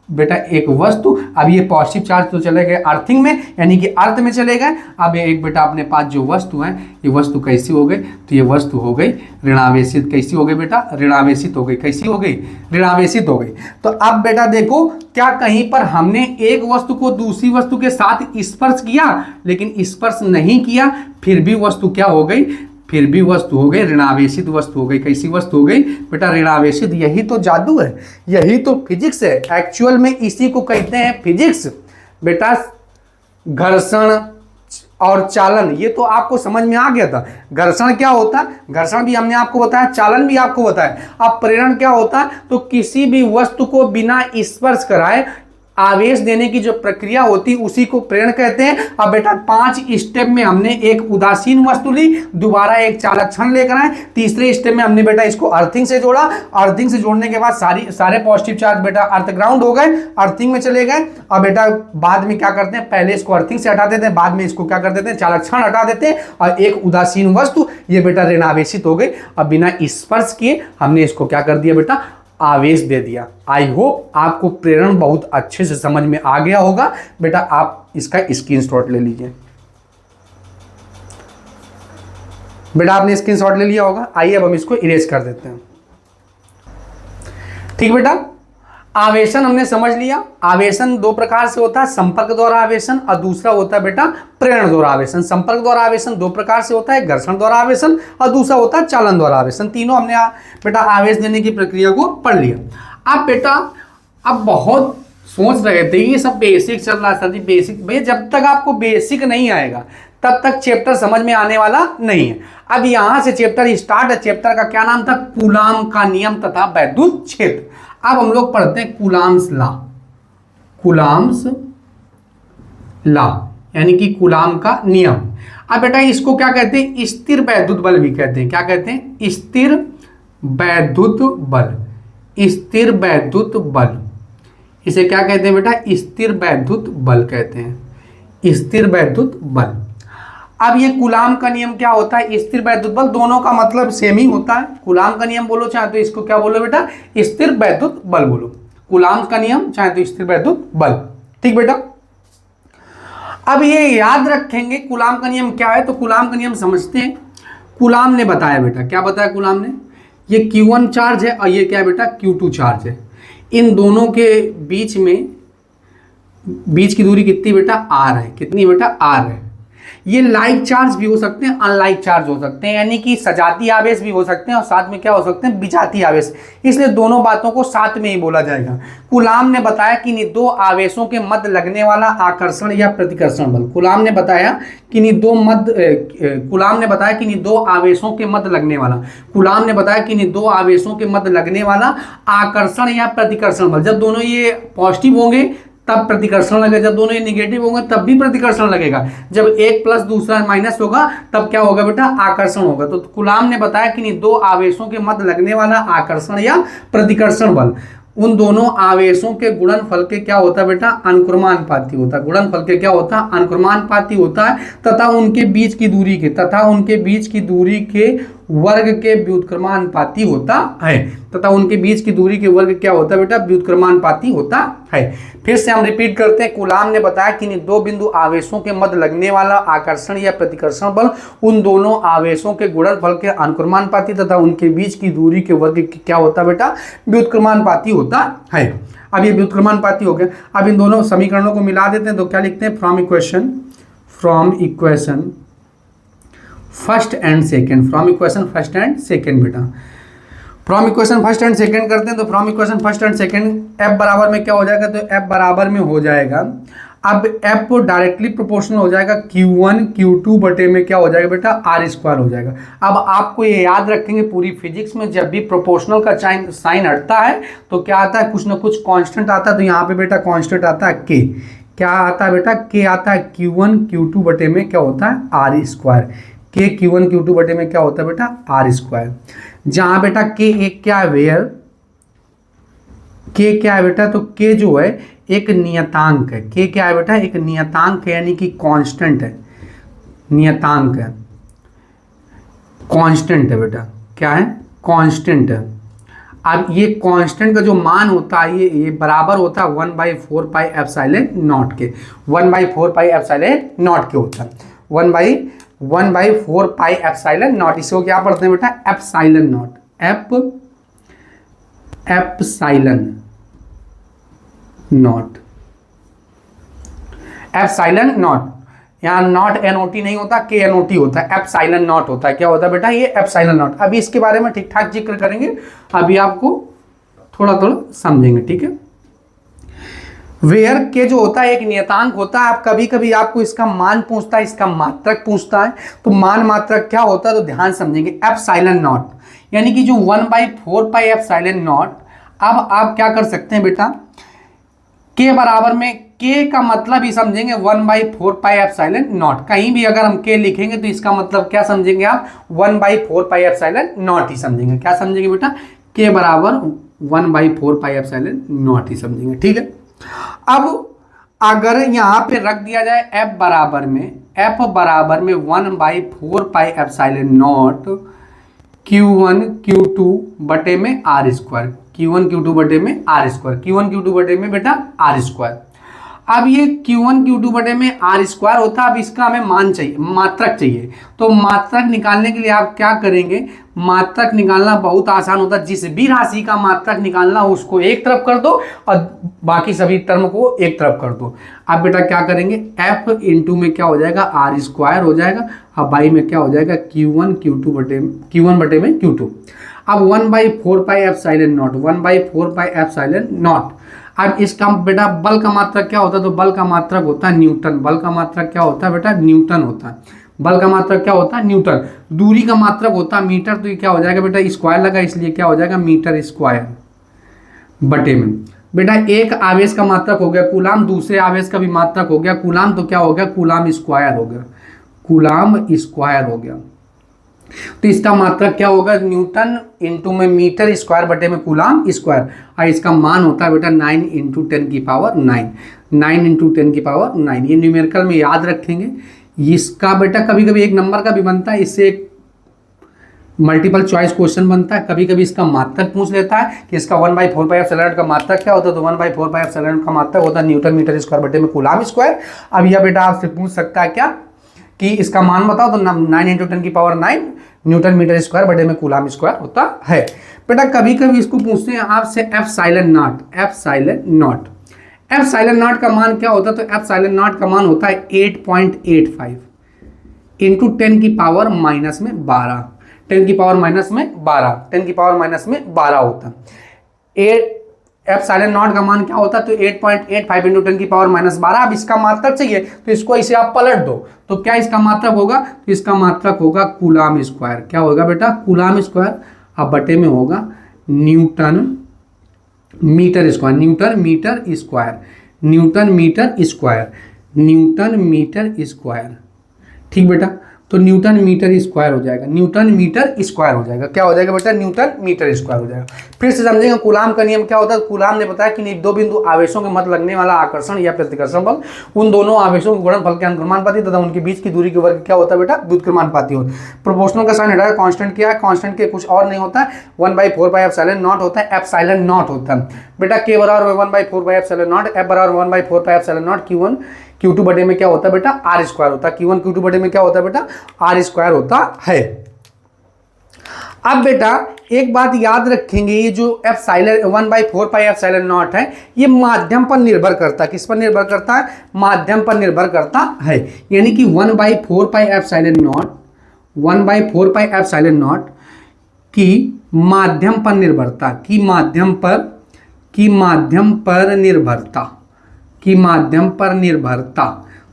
बेटा एक वस्तु, अब ये पॉजिटिव चार्ज तो चले गए अर्थिंग में यानी कि अर्थ में चले गए। अब एक बेटा अपने पास जो वस्तु है, ये वस्तु कैसी हो गई, तो ये वस्तु हो गई ऋणावेशित। कैसी हो गई बेटा, ऋणावेशित हो गई। कैसी हो गई, ऋणावेशित हो गई। तो अब बेटा देखो, क्या कहीं पर हमने एक वस्तु को दूसरी वस्तु के साथ स्पर्श किया, लेकिन स्पर्श नहीं किया, फिर भी वस्तु क्या हो गई, फिर भी वस्तु हो गई ऋणावेशित वस्तु हो गई। कैसी वस्तु हो गई बेटा, ऋणावेशित। यही तो जादू है, यही तो फिजिक्स है। एक्चुअल में इसी को कहते हैं फिजिक्स बेटा। घर्षण और चालन, ये तो आपको समझ में आ गया था। घर्षण क्या होता है, घर्षण भी हमने आपको बताया, चालन भी आपको बताया। अब प्रेरण क्या होता है, तो किसी भी वस्तु को बिना स्पर्श कराए आवेश देने की जो प्रक्रिया होती है उसी को प्रेरण कहते हैं। अब बेटा 5 स्टेप में हमने एक उदासीन वस्तु ली, दोबारा एक चालक क्षण लेकर आए, तीसरे स्टेप में हमने बेटा इसको अर्थिंग से जोड़ा। अर्थिंग से जोड़ने के बाद सारे पॉजिटिव चार्ज बेटा अर्थ ग्राउंड हो गए, अर्थिंग में चले गए। अब बेटा बाद में क्या करते हैं, पहले इसको अर्थिंग से हटा देते हैं, बाद में इसको क्या कर देते हैं, चालक क्षण हटा देते हैं, और एक उदासीन वस्तु ये बेटा ऋणावेशित हो गई। अब बिना स्पर्श किए हमने इसको क्या कर दिया बेटा, आवेश दे दिया। आई होप आपको प्रेरण बहुत अच्छे से समझ में आ गया होगा बेटा। आप इसका स्क्रीनशॉट ले लीजिए बेटा, आपने स्क्रीनशॉट ले लिया होगा। आइए अब हम इसको इरेज कर देते हैं। ठीक बेटा, आवेशन हमने समझ लिया। आवेशन 2 प्रकार से होता है, संपर्क द्वारा आवेशन और दूसरा होता है बेटा प्रेरण द्वारा आवेशन। संपर्क द्वारा आवेशन 2 प्रकार से होता है, घर्षण द्वारा आवेशन और दूसरा होता है चालन द्वारा आवेशन। तीनों हमने बेटा आवेश देने की प्रक्रिया को पढ़ लिया। अब बेटा अब बहुत सोच रहे थे ये सब बेसिक चल रहा था, बेसिक भैया जब तक आपको बेसिक नहीं आएगा तब तक चैप्टर समझ में आने वाला नहीं है। अब यहां से चैप्टर स्टार्ट है। चैप्टर का क्या नाम था, कूलाम का नियम तथा वैद्युत क्षेत्र। अब हम लोग पढ़ते हैं कूलाम्स लॉ। कूलाम्स लॉ यानी कि कूलाम का नियम। अब बेटा इसको क्या कहते हैं, स्थिर वैद्युत बल भी कहते हैं। क्या कहते हैं, स्थिर वैद्युत बल। स्थिर वैद्युत बल, इसे क्या कहते हैं बेटा, स्थिर वैद्युत बल कहते हैं। स्थिर वैद्युत बल। अब ये कूलाम का नियम क्या होता है, स्थिर वैद्युत बल, दोनों का मतलब सेम ही होता है। कूलाम का नियम बोलो चाहे तो इसको क्या बोलो बेटा, स्थिर वैद्युत बल बोलो। कूलाम का नियम चाहे तो स्थिर वैद्युत बल। ठीक बेटा, अब ये याद रखेंगे कूलाम का नियम क्या है। तो कूलाम का नियम समझते हैं। कूलाम ने बताया बेटा, क्या बताया कूलाम ने, ये Q1 चार्ज है और ये क्या है बेटा, Q2 चार्ज है। इन दोनों के बीच की दूरी कितनी बेटा, R है। कितनी बेटा, R है। ये लाइक चार्ज भी हो सकते हैं, अनलाइक चार्ज हो सकते हैं, यानी कि सजाती आवेश भी हो सकते हैं और साथ में क्या हो सकते हैं, विजातीय आवेश। इसलिए दोनों बातों को साथ में ही बोला जाएगा। कूलाम ने बताया कि इन 2 आवेशों के मध्य लगने वाला आकर्षण या प्रतिकर्षण बल। कूलाम ने बताया कि इन 2 आवेशों के मध्य लगने वाला, कूलाम ने बताया कि इन 2 आवेशों के मध्य लगने वाला आकर्षण या प्रतिकर्षण बल। जब दोनों ये पॉजिटिव होंगे तब प्रतिकर्षण लगेगा, जब दोनों ये निगेटिव होंगे तब भी प्रतिकर्षण लगेगा। जब एक प्लस दूसरा माइनस होगा तब क्या होगा बेटा, आकर्षण होगा। तो कूलाम ने बताया कि इन 2 आवेशों के मध्य लगने वाला आकर्षण या प्रतिकर्षण बल, उन दोनों आवेशों के गुणनफल के क्या होता है बेटा, अनुक्रमानुपाती होता है। गुणनफल के क्या होता है, अनुक्रमानुपाती होता है। तथा उनके बीच की दूरी के वर्ग के व्युत्क्रमानुपाती होता है, तथा उनके बीच की दूरी के वर्ग क्या होता है बेटा, व्युत्क्रमानुपाती होता है। फिर से हम रिपीट करते हैं। कूलाम ने बताया कि इन दो बिंदु आवेशों के मध्य लगने वाला आकर्षण या प्रतिकर्षण बल उन दोनों आवेशों के गुणनफल के अनुक्रमानुपाती तथा उनके बीच की दूरी के वर्ग क्या होता है बेटा, व्युत्क्रमानुपाती होता है। अब ये व्युत्क्रमानुपाती हो गया। अब इन दोनों समीकरणों को मिला देते हैं तो क्या लिखते हैं, from equation first and second, from equation first and second बेटा, from equation first and second करते हैं तो from equation first and second F बराबर में क्या हो जाएगा, तो एफ बराबर में हो जाएगा, अब एफ को डायरेक्टली प्रोपोर्शनल हो जाएगा Q1 Q2 बटे में क्या हो जाएगा बेटा, आर स्क्वायर हो जाएगा। अब आपको ये याद रखेंगे पूरी फिजिक्स में जब भी प्रोपोर्शनल का साइन हटता है तो क्या आता है, कुछ ना कुछ कांस्टेंट आता है। तो यहाँ पे बेटा कांस्टेंट आता है के, क्या आता है बेटा, के आता है Q1 Q2 बटे में क्या होता है, आर स्क्वायर, के Q1 Q2 बटे में क्या होता है बेटा, आर स्क्वायर। जहाँ बेटा के एक क्या है, वेयर के क्या है बेटा, तो के जो है एक नियतांक है, के क्या है बेटा, एक नियतांक है, यानी कि कांस्टेंट है, नियतांक है, कांस्टेंट है बेटा, क्या है, कांस्टेंट है। अब ये कांस्टेंट का जो मान होता है ये बराबर होता है 1/4 पाई एप्सिलॉन नॉट के, 1/4 पाई एप्सिलॉन नॉट के होता है, 1/4 पाई एप्सिलॉन नॉट। इसको क्या पढ़ते हैं बेटा, epsilon not, epsilon not, epsilon not. यहाँ नॉट NOT नहीं होता, KNOT होता है, एप्सिलॉन नॉट होता है। क्या होता है बेटा, ये एप्सिलॉन नॉट। अभी इसके बारे में ठीक ठाक जिक्र करेंगे, अभी आपको थोड़ा थोड़ा समझेंगे, ठीक है। वेयर के जो होता है एक नियतांक होता है। आप कभी कभी आपको इसका मान पूछता है, इसका मात्रक पूछता है, तो मान मात्रक क्या होता है तो ध्यान समझेंगे, एप्सिलॉन नॉट, यानी कि जो 1/4 पाई एप्सिलॉन नॉट। अब आप क्या कर सकते हैं बेटा, के बराबर में, के का मतलब ही समझेंगे 1/4 पाई एप्सिलॉन नॉट। कहीं भी अगर हम के लिखेंगे तो इसका मतलब क्या समझेंगे आप, 1/4 पाई एप्सिलॉन नॉट ही समझेंगे। क्या समझेंगे बेटा, के बराबर 1/4 पाई एप्सिलॉन नॉट ही समझेंगे, ठीक है। अब अगर यहाँ पे रख दिया जाए एफ बराबर में 1/4 pi epsilon not Q1 Q2 बटे में आर स्क्वायर, Q1 Q2 बटे में आर स्क्वायर, Q1 Q2 बटे में बेटा आर स्क्वायर। अब ये Q1 Q2 बटे में आर स्क्वायर होता है। अब इसका हमें मान चाहिए, मात्रक चाहिए, तो मात्रक निकालने के लिए आप क्या करेंगे, मात्रक निकालना बहुत आसान होता है। जिस भी राशि का मात्रक निकालना हो उसको एक तरफ कर दो और बाकी सभी टर्म को एक तरफ कर दो। अब बेटा क्या करेंगे, एफ इंटू में क्या हो जाएगा, आर स्क्वायर हो जाएगा, और बाई में क्या हो जाएगा, Q1 बटे में Q2। अब 1/4 pi epsilon not, 1/4 pi epsilon not. अब इसका बेटा बल का मात्रक क्या होता है, तो बल का मात्रक होता है न्यूटन, बल का मात्रक क्या होता है बेटा, न्यूटन होता है, बल का मात्रक क्या होता है, न्यूटन। दूरी का मात्रक होता है मीटर, तो ये क्या हो जाएगा बेटा, स्क्वायर लगा इसलिए क्या हो जाएगा, मीटर स्क्वायर बटे में। बेटा एक आवेश का मात्रक हो गया कूलाम, दूसरे आवेश का भी मात्रक हो गया कूलाम, तो क्या हो गया, कूलाम स्क्वायर हो गया, कूलाम स्क्वायर हो गया। तो इसका मात्रक क्या होगा, न्यूटन इंटू में मीटर स्क्वायर बटे में कूलाम स्क्वायर, और इसका मान होता है बेटा 9 × 10 की पावर 9, 9 × 10 की पावर 9। ये न्यूमेरिकल में याद रखेंगे। इसका बेटा कभी कभी एक नंबर का भी बनता है, इससे एक मल्टीपल चॉइस क्वेश्चन बनता है। कभी कभी इसका मात्रक पूछ लेता है कि इसका 1/4 पाई एप्सिलॉन का मात्रक क्या होता है, तो 1/4 पाई एप्सिलॉन का मात्रक होता है न्यूटन मीटर स्क्वायर बटे में कूलाम स्क्वायर। अब यह बेटा आपसे पूछ सकता है क्या कि इसका मान बताओ, तो 9 × 10 की पावर 9 न्यूटन मीटर स्क्वायर बटे में कूलाम स्क्वायर होता है। बेटा कभी कभी इसको पूछते हैं आपसे एप्सिलॉन नॉट, एप्सिलॉन नॉट का मान क्या होता है, तो एप्सिलॉन नॉट का मान होता है 8.85 इंटू 10 की पावर माइनस में 12, 10 की पावर माइनस में 12, 10 की पावर माइनस में 12 होता है। एप्सिलॉन नॉट का मान क्या होता है, तो 8.85 इंटू 10 की पावर माइनस 12। अब इसका मात्रक चाहिए तो इसको इसे आप पलट दो, तो क्या इसका मात्रक होगा, तो इसका मात्रक होगा कूलाम स्क्वायर। क्या होगा बेटा, कूलाम स्क्वायर, अब बटे में होगा newton metre square, newton metre square, newton metre square, newton metre square. ठीक बेटा, तो न्यूटन मीटर स्क्वायर हो जाएगा, न्यूटन मीटर स्क्वायर हो जाएगा। क्या हो जाएगा बेटा? न्यूटन मीटर स्क्वायर हो जाएगा। फिर से समझेंगे कूलाम का नियम क्या होता है। कूलाम ने बताया कि दो बिंदु आवेशों के मध्य लगने वाला आकर्षण या प्रतिकर्षण बल, उन दोनों आवेशों के गुणनफल के अनुक्रमानुपाती तथा उनके बीच की दूरी के वर्ग क्या होता है बेटा? व्युत्क्रमानुपाती होता है। प्रोपोर्शनल का साइन हटा है, कांस्टेंट क्या है? कांस्टेंट के कुछ और नहीं होता है, 1/4πε0 होता है, ε0 होता है बेटा। k बराबर 1/4πε0, f बराबर 1/4πε0, Q1 Q2 बटे में क्या होता है बेटा? आर स्क्वायर होता है। Q1 Q2 बटे में क्या होता है बेटा? आर स्क्वायर होता है। अब बेटा एक बात याद रखेंगे, ये जो एप्सिलॉन 1/4πε0 है, ये माध्यम पर निर्भर करता है। किस पर निर्भर करता है? माध्यम पर निर्भर करता है। यानी कि 1/4πε0 की माध्यम पर निर्भरता, की माध्यम पर निर्भरता।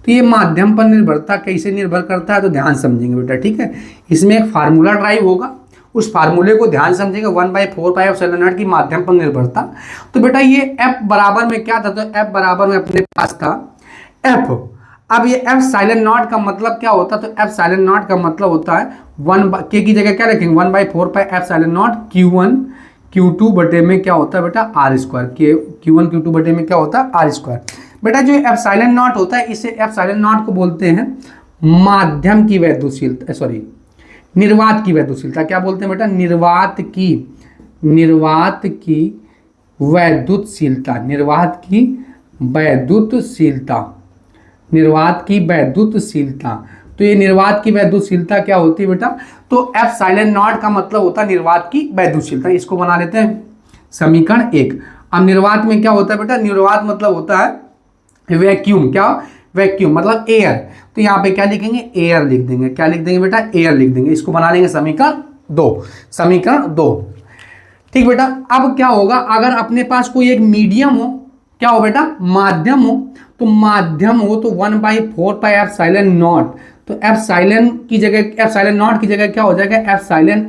तो ये माध्यम पर निर्भरता कैसे निर्भर करता है तो ध्यान समझेंगे बेटा, ठीक है। इसमें एक फार्मूला ड्राइव होगा, उस फार्मूले को ध्यान समझेंगे। 1/4πε0 की माध्यम पर निर्भरता। तो बेटा ये F बराबर में क्या था? तो F बराबर में अपने पास था F। अब ये ε0 का मतलब क्या होता है? तो ε0 का मतलब होता है k की जगह क्या रखेंगे? 1/4πε0 Q1 Q2 बटे में क्या होता है बेटा? Are square. Q1 Q2 बटे में क्या होता है? R square. बेटा जो ε0 होता है, इसे ε0 को बोलते हैं माध्यम की वैद्युशीलता, सॉरी निर्वात की वैद्युशीलता। क्या बोलते हैं बेटा? निर्वात की वैद्युतशीलता, तो ये निर्वात की वैद्युतशीलता क्या होती है बेटा? तो ε0 का मतलब होता है निर्वात की वैद्युतशीलता। इसको बना लेते हैं समीकरण 1। अब निर्वात में क्या होता है बेटा? निर्वात मतलब होता है वैक्यूम। क्या? वैक्यूम मतलब एयर। तो यहाँ पे क्या लिखेंगे? एयर लिख देंगे। क्या लिख देंगे बेटा? एयर लिख देंगे। इसको बना लेंगे समीकरण 2। ठीक बेटा। अब क्या होगा अगर अपने पास कोई एक मीडियम हो, क्या हो बेटा? माध्यम हो। तो माध्यम हो तो 1/4πε0, तो ε0 की जगह क्या हो जाएगा? ε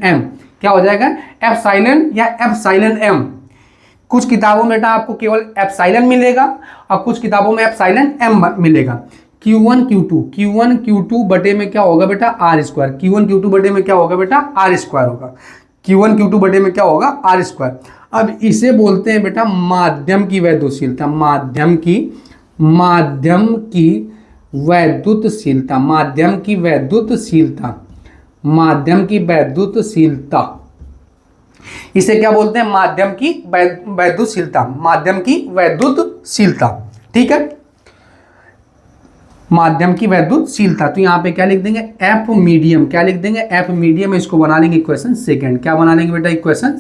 m। क्या हो जाएगा? एप्सिलॉन या ε m। कुछ किताबों में बेटा आपको केवल एप्सिलॉन मिलेगा और कुछ किताबों में एप्सिलॉन m मिलेगा। Q1 Q2 बटे में क्या होगा बेटा? Are square. Q1 Q2 बटे में क्या होगा बेटा? आर स्क्वायर होगा। Q1 Q2 बटे में क्या होगा? R square. अब इसे बोलते हैं बेटा माध्यम की वैद्युतशीलता, माध्यम की वैद्युतशीलता। इसे क्या बोलते हैं? माध्यम की वैद्युतशीलता। ठीक है, माध्यम की वैद्युतशीलता। तो यहाँ पे क्या लिख देंगे? F medium. क्या लिख देंगे? F medium. इसको बना लेंगे इक्वेशन सेकंड। क्या बना लेंगे बेटा? Equation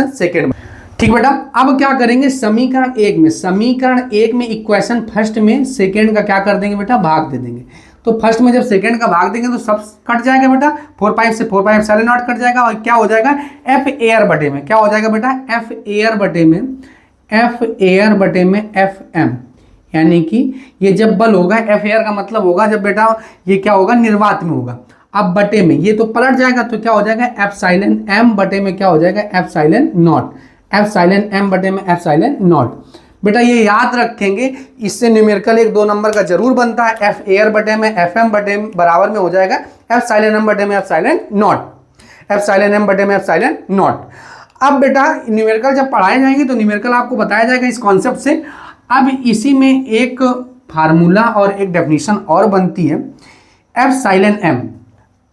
second. ठीक बेटा। अब क्या करेंगे? समीकरण 1 में इक्वेशन फर्स्ट में सेकंड का क्या कर देंगे बेटा? भाग दे देंगे। तो फर्स्ट में जब सेकंड का भाग देंगे तो सब कट जाएगा बेटा, 4π से 4πε0 कट जाएगा और क्या हो जाएगा? एफ एयर बटे में क्या हो जाएगा बेटा? एफ एयर बटे में एफ एम। यानी कि ये जब बल होगा, एफ एयर का मतलब होगा जब बेटा ये क्या होगा? निर्वात में होगा। अब बटे में ये तो पलट जाएगा तो क्या हो जाएगा? एप्सिलॉन एम बटे में क्या हो जाएगा? Epsilon not. एप्सिलॉन एम बटे में एप्सिलॉन नॉट। बेटा ये याद रखेंगे, इससे न्यूमेरिकल 1-2 नंबर का जरूर बनता है। एफ एयर बटे में एफ एम बटे बराबर में हो जाएगा एप्सिलॉन एम बटे में एप्सिलॉन नॉट। अब बेटा न्यूमेरिकल जब पढ़ाए जाएंगे तो न्यूमेरिकल आपको बताया जाएगा इस कॉन्सेप्ट से। अब इसी में एक फार्मूला और एक डेफिनेशन और बनती है। एप्सिलॉन एम,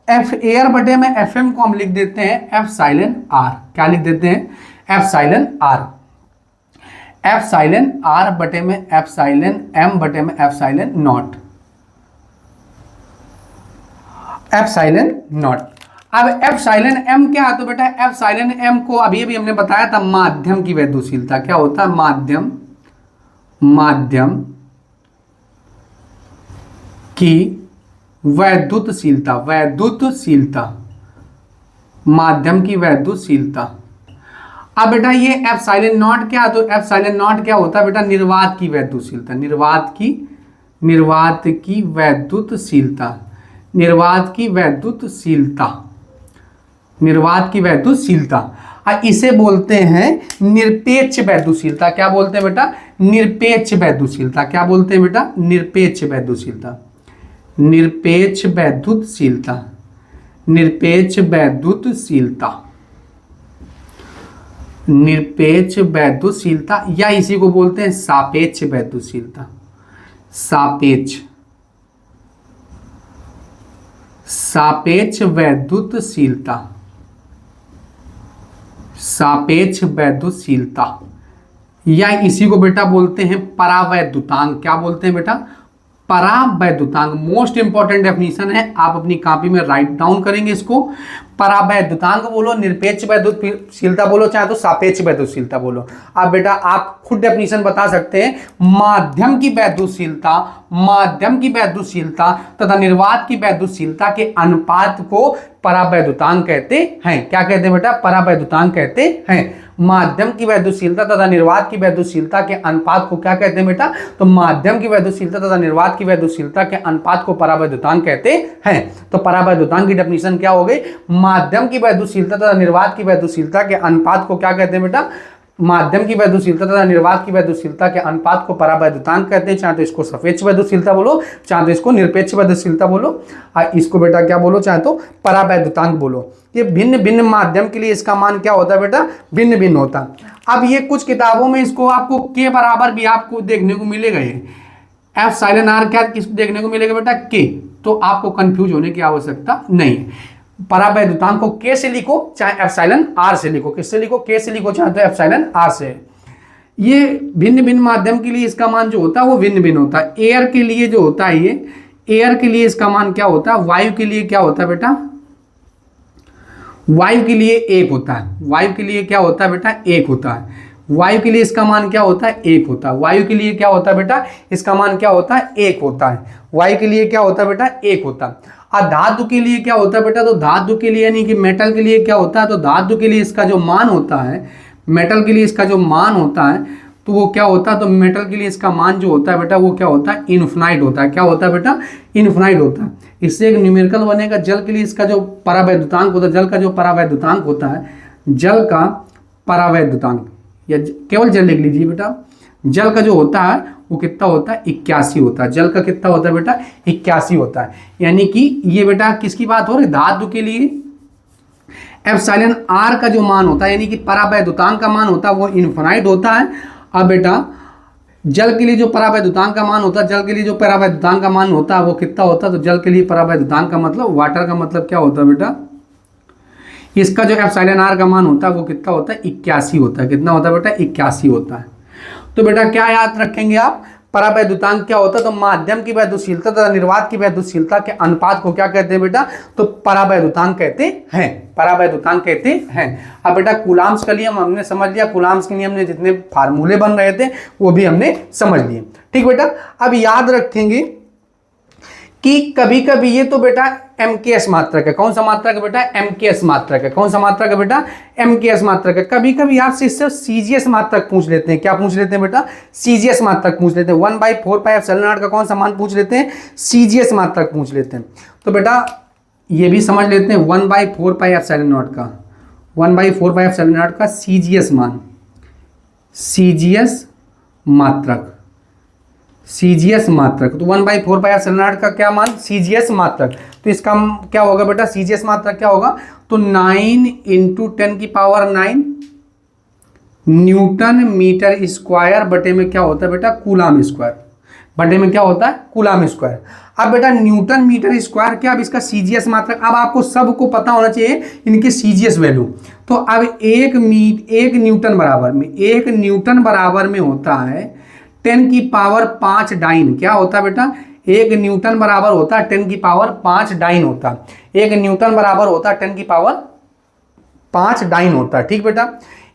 एफ एयर बटे में एफ एम को हम लिख देते हैं एप्सिलॉन आर। क्या लिख देते हैं? एप्सिलॉन आर बटे में एप्सिलॉन एम बटे में एप्सिलॉन नॉट। अब एप्सिलॉन एम क्या है? तो बेटा एप्सिलॉन एम को अभी हमने बताया था माध्यम की वैद्युतशीलता। क्या होता है? माध्यम की वैद्युतशीलता, माध्यम की वैद्युतशीलता। अब बेटा ये एप्सिलॉन नॉट क्या? तो एप्सिलॉन नॉट क्या होता है बेटा? निर्वात की वैद्युतशीलता, निर्वात की वैद्युतशीलता। इसे बोलते हैं निरपेक्ष वैद्युतशीलता। क्या बोलते हैं बेटा? निरपेक्ष वैद्युतशीलता। क्या बोलते हैं बेटा? निरपेक्ष वैद्युतशीलता। निरपेक्ष वैद्युतशीलता, निरपेक्ष वैद्युतशीलता, निरपेक्ष वैद्युतशीलता, या इसी को बोलते हैं सापेक्ष वैद्युतशीलता, सापेक्ष, सापेक्ष वैद्युतशीलता, सापेक्ष वैद्युतशीलता, या इसी को बेटा बोलते हैं परावैद्युतांक। क्या बोलते हैं बेटा? परावैद्युतांक। मोस्ट इंपॉर्टेंट डेफिनेशन है, आप अपनी कॉपी में राइट डाउन करेंगे इसको। परावैद्युतांक बोलो, निरपेक्ष वैद्युतशीलता बोलो, चाहे तो सापेक्ष वैद्युतशीलता बोलो। अब बेटा आप खुद डेफिनेशन बता सकते हैं। माध्यम की वैद्युतशीलता, माध्यम की वैद्युतशीलता तथा निर्वात की वैद्युतशीलता के अनुपात को परावैद्युतांक कहते हैं। क्या कहते हैं बेटा? परावैद्युतांक कहते हैं। माध्यम की वैद्युतशीलता तथा निर्वात की वैद्युतशीलता के अनुपात को क्या कहते हैं बेटा? तो माध्यम की वैद्युतशीलता तथा निर्वात की वैद्युतशीलता के अनुपात को परावैद्युतांक कहते हैं। तो परावैद्युतांक की डेफिनेशन क्या हो गई? माध्यम की वैद्युतशीलता तथा निर्वात की वैद्युतशीलता के अनुपात को क्या कहते हैं बेटा? माध्यम की वैद्युतशीलता तथा निर्वात की वैद्युतशीलता के अनुपात को परावैद्युतांक कहते हैं। चाहे तो इसको सापेक्ष वैद्युतशीलता बोलो, चाहे तो इसको निरपेक्ष वैद्युतशीलता बोलो, और इसको बेटा क्या बोलो? चाहे तो परावैद्युतांक बोलो। ये भिन्न भिन्न माध्यम के लिए इसका मान क्या होता है बेटा? भिन्न भिन्न होता है। अब ये कुछ किताबों में इसको आपको के बराबर भी आपको देखने को मिलेगा। एफ साइलन आर क्या किसको देखने को मिलेगा बेटा? के। तो आपको कंफ्यूज होने की आवश्यकता नहीं है। परावैद्युतांक को के से लिखो, चाहे एप्सिलॉन आर से लिखो। किससे लिखो? के से लिखो, चाहे तो एप्सिलॉन आर से। ये भिन्न भिन्न माध्यम के लिए इसका मान जो होता है वो भिन्न भिन्न होता है। एयर के लिए जो होता है, ये एयर के लिए इसका मान क्या होता है? वायु के लिए क्या होता है बेटा? वायु के लिए 1 होता है। वायु के लिए क्या होता है बेटा? 1 होता है। वायु के लिए इसका मान क्या होता है? 1 होता है। वायु के लिए क्या होता है बेटा? इसका मान क्या होता है? 1 होता है। वायु के लिए क्या होता है बेटा? 1 होता है। और धातु के लिए क्या होता है बेटा? तो धातु के लिए यानी कि मेटल के लिए क्या होता है? तो धातु के लिए इसका जो मान होता है, मेटल के लिए इसका जो मान होता है, तो वो क्या होता है? तो मेटल के लिए इसका मान जो होता है बेटा वो क्या होता है? इनफिनाइट होता है। क्या होता है बेटा? इनफिनाइट होता है। इससे एक न्यूमेरिकल बनेगा। जल के लिए इसका जो परावैद्युतांक होता है, जल का जो परावैद्युतांक होता है, जल का परावैद्युतांक, या केवल जल लिख लीजिए बेटा। जल का जो होता है वो कितना होता है? 81 होता है। जल का कितना होता है बेटा? 81 होता है। यानी कि ये बेटा किसकी बात हो रही है? धातु के लिए एप्सिलॉन आर का जो मान होता है, यानी कि परावैद्युतांक का मान होता है, वो इनफिनाइट होता है। अब बेटा जल के लिए जो परावैद्युतांक का मान होता है, जल के लिए जो परावैद्युतांक का मान होता है वो कितना होता है? तो जल के लिए परावैद्युतांक का मतलब, वाटर का मतलब क्या होता है बेटा? इसका जो एप्सिलॉन आर का मान होता है वो कितना होता है? 81 होता है। कितना होता है बेटा? 81 होता है। तो बेटा क्या याद रखेंगे आप? परावैद्युतांक क्या होता है? तो माध्यम की वैद्युतशीलता तथा निर्वात की वैद्युतशीलता के अनुपात को क्या कहते हैं बेटा? तो परावैद्युतांक कहते हैं। परावैद्युतांक कहते हैं। अब बेटा कूलाम्स का नियम हमने समझ लिया। कूलाम्स के नियम में जितने फार्मूले बन रहे थे वो भी हमने समझ लिए। ठीक बेटा, अब याद रखेंगे कि कभी कभी ये तो बेटा एमकेएस मात्रक है। कौन सा मात्रक है बेटा? एमकेएस मात्रक है। कौन सा मात्रक है बेटा? एमकेएस मात्रक है। कभी कभी आपसे इससे सीजीएस मात्रक पूछ लेते हैं। क्या पूछ लेते हैं बेटा? सीजीएस मात्रक पूछ लेते हैं। 1/4πε0 का कौन सा मान पूछ लेते हैं? सीजीएस मात्रक पूछ लेते हैं। तो बेटा ये भी समझ लेते हैं 1/4πε0 का, 1/4πε0 का सीजीएस मान, सीजीएस मात्रक, सीजीएस मात्रक। तो 1/4πε0 का क्या मान? सीजीएस मात्रक। तो इसका क्या होगा बेटा? सीजीएस मात्रक क्या होगा? तो 9 × 10⁹ न्यूटन मीटर स्क्वायर बटे में क्या होता है बेटा? Coulomb square. बटे में क्या होता है? Coulomb square. अब बेटा न्यूटन मीटर स्क्वायर क्या? अब इसका सीजीएस मात्रक। अब आपको सबको पता होना चाहिए इनकी सीजीएस वैल्यू। तो अब 1 न्यूटन बराबर में होता है 10⁵ डाइन। क्या होता है बेटा? 1 न्यूटन बराबर होता है 10⁵ डाइन होता है। 1 न्यूटन बराबर होता है 10⁵ डाइन होता है। ठीक बेटा।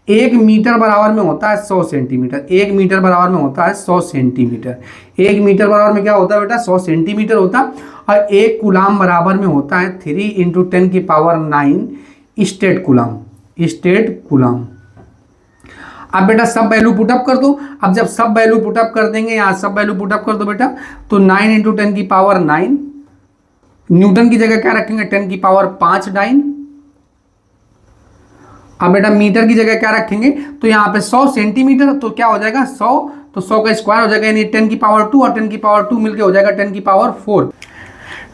1 मीटर बराबर में होता है 100 सेंटीमीटर। 1 मीटर बराबर में होता है 100 सेंटीमीटर। 1 मीटर बराबर में क्या होता है बेटा? 100 सेंटीमीटर होता है। और 1 कूलाम बराबर में होता है 3 × 10⁹ स्टेट कूलाम, स्टेट कूलाम। अब बेटा सब वैल्यू पुटअप कर दो। अब जब सब वैल्यू पुटअप कर देंगे, यहाँ सब वैल्यू पुटअप कर दो बेटा, तो 9 × 10⁹ न्यूटन की जगह क्या रखेंगे? 10⁵ डाइन। अब बेटा मीटर की जगह क्या रखेंगे? तो यहाँ पे 100 सेंटीमीटर, तो क्या हो जाएगा? 100, तो 100 का स्क्वायर हो जाएगा, यानी 10⁵2 और 10⁵2 मिलकर हो जाएगा 10⁵4।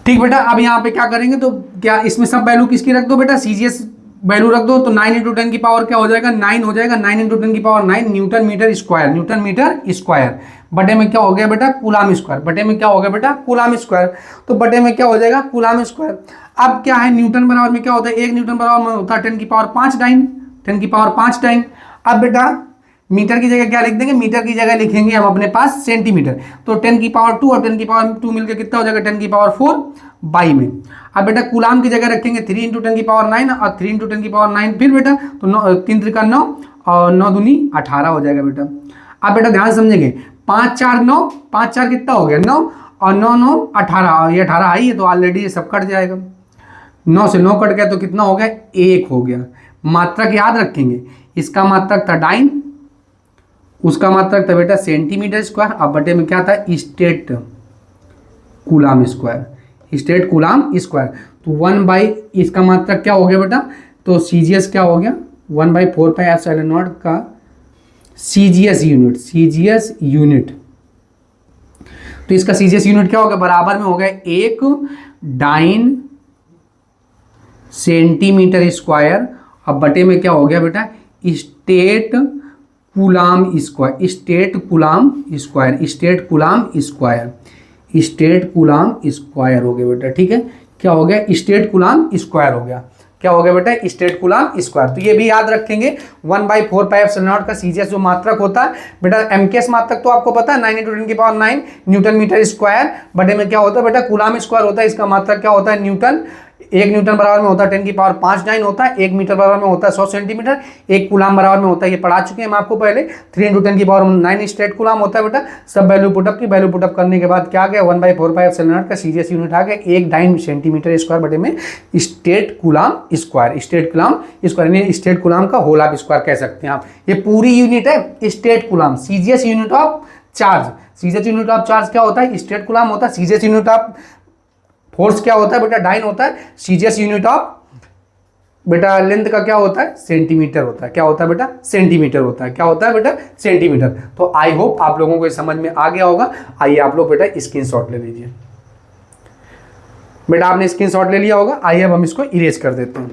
ठीक बेटा, अब यहाँ पे क्या करेंगे, तो क्या इसमें सब वैल्यू किसकी रख दो बेटा, सीजीएस वैल्यू रख दो, तो 9 इंटू 10 की पावर क्या हो जाएगा, 9 हो जाएगा, 9 इंटू 10 की power 9 newton metre square, newton metre square बटे में क्या हो गया बेटा, कूलाम स्क्वायर, बटे में क्या हो गया बेटा, कूलाम स्क्वायर, तो बटे में क्या हो जाएगा, कूलाम स्क्वायर। अब क्या है, न्यूटन बराबर में क्या होता है, 1 न्यूटन बराबर में होता है 10 की पावर 5 डाइन, 10 की पावर 5 डाइन। अब बेटा मीटर की जगह क्या लिख देंगे, मीटर की जगह लिखेंगे हम अपने पास सेंटीमीटर, तो 10 की पावर 2 और 10 की पावर 2 मिलकर कितना हो जाएगा, 10 की पावर 4 बाई में। अब बेटा कूलाम की जगह रखेंगे 3 इंटू 10 की पावर 9 और 3 इंटू 10 की पावर 9 फिर बेटा, तो 3 त्रिका 9 और 9 दूनी 18 हो जाएगा बेटा। अब बेटा ध्यान समझेंगे, 5 4 9, 5 4 कितना हो गया 9 और 9 9 18, और ये 18 आई है तो ऑलरेडी ये सब कट जाएगा, 9 से 9 कट गया तो कितना हो गया, 1 हो गया। मात्रक याद रखेंगे, इसका मात्रक था डाइन, उसका मात्रक था बेटा सेंटीमीटर स्क्वायर, अब बटे में क्या था, state coulomb square, state coulomb square, तो 1 बाई इसका मात्रक क्या हो गया बेटा, तो सीजीएस क्या हो गया, 1 बाई 4 पाई एप्सिलॉन नॉट का सीजीएस यूनिट, सीजीएस यूनिट, तो इसका सीजीएस यूनिट क्या हो गया, बराबर में हो गया 1 डाइन सेंटीमीटर स्क्वायर, अब बटे में क्या हो गया बेटा, state coulomb square, state coulomb square, state coulomb square, state coulomb square हो गया बेटा। ठीक है, क्या हो गया, स्टेट कूलाम स्क्वायर हो गया, क्या हो गया बेटा, स्टेट कूलाम स्क्वायर। तो ये भी याद रखेंगे, 1 बाई 4 पाई एप्सिलॉन नॉट का सीजीएस जो मात्रक होता है बेटा, एमकेएस मात्रक तो आपको पता है 9 इंटू 10 की पावर 9 न्यूटन मीटर स्क्वायर, बटे में क्या होता है बेटा, कूलाम स्क्वायर होता है, इसका मात्रक क्या होता है, न्यूटन, 1 न्यूटन बराबर में होता है 10 की पावर 5 डाइन होता है, 1 मीटर बराबर में होता है 100 सेंटीमीटर, 1 कूलाम बराबर में होता है, ये पढ़ा चुके हैं हम आपको पहले, 3 इंटू 10 की पावर 9 स्टेट कूलाम होता है बेटा। सब वैल्यू पुटअप की, वैल्यू पुटअप करने के बाद क्या आ गया, 1 बाई 4 पाई एप्सिलॉन नॉट का सीजीएस यूनिट आ गया 1 डाइन सेंटीमीटर स्क्वायर, बटे में state coulomb square, state coulomb square, यानी स्टेट कूलाम का होल ऑफ स्क्वायर कह सकते हैं आप। ये पूरी यूनिट है state coulomb, CGS unit of charge, CGS unit of charge क्या होता है, स्टेट कूलाम होता है, सीजीएस यूनिट ऑफ फोर्स क्या होता है बेटा, डाइन होता है, सीजीएस यूनिट ऑफ बेटा लेंथ का क्या होता है, सेंटीमीटर होता है, क्या होता है बेटा, सेंटीमीटर होता है, क्या होता है बेटा, सेंटीमीटर। तो आई होप आप लोगों को समझ में आ गया होगा। आइए आप लोग बेटा स्क्रीनशॉट ले लीजिए, बेटा आपने स्क्रीनशॉट ले लिया होगा, आइए अब हम इसको इरेज कर देते हैं।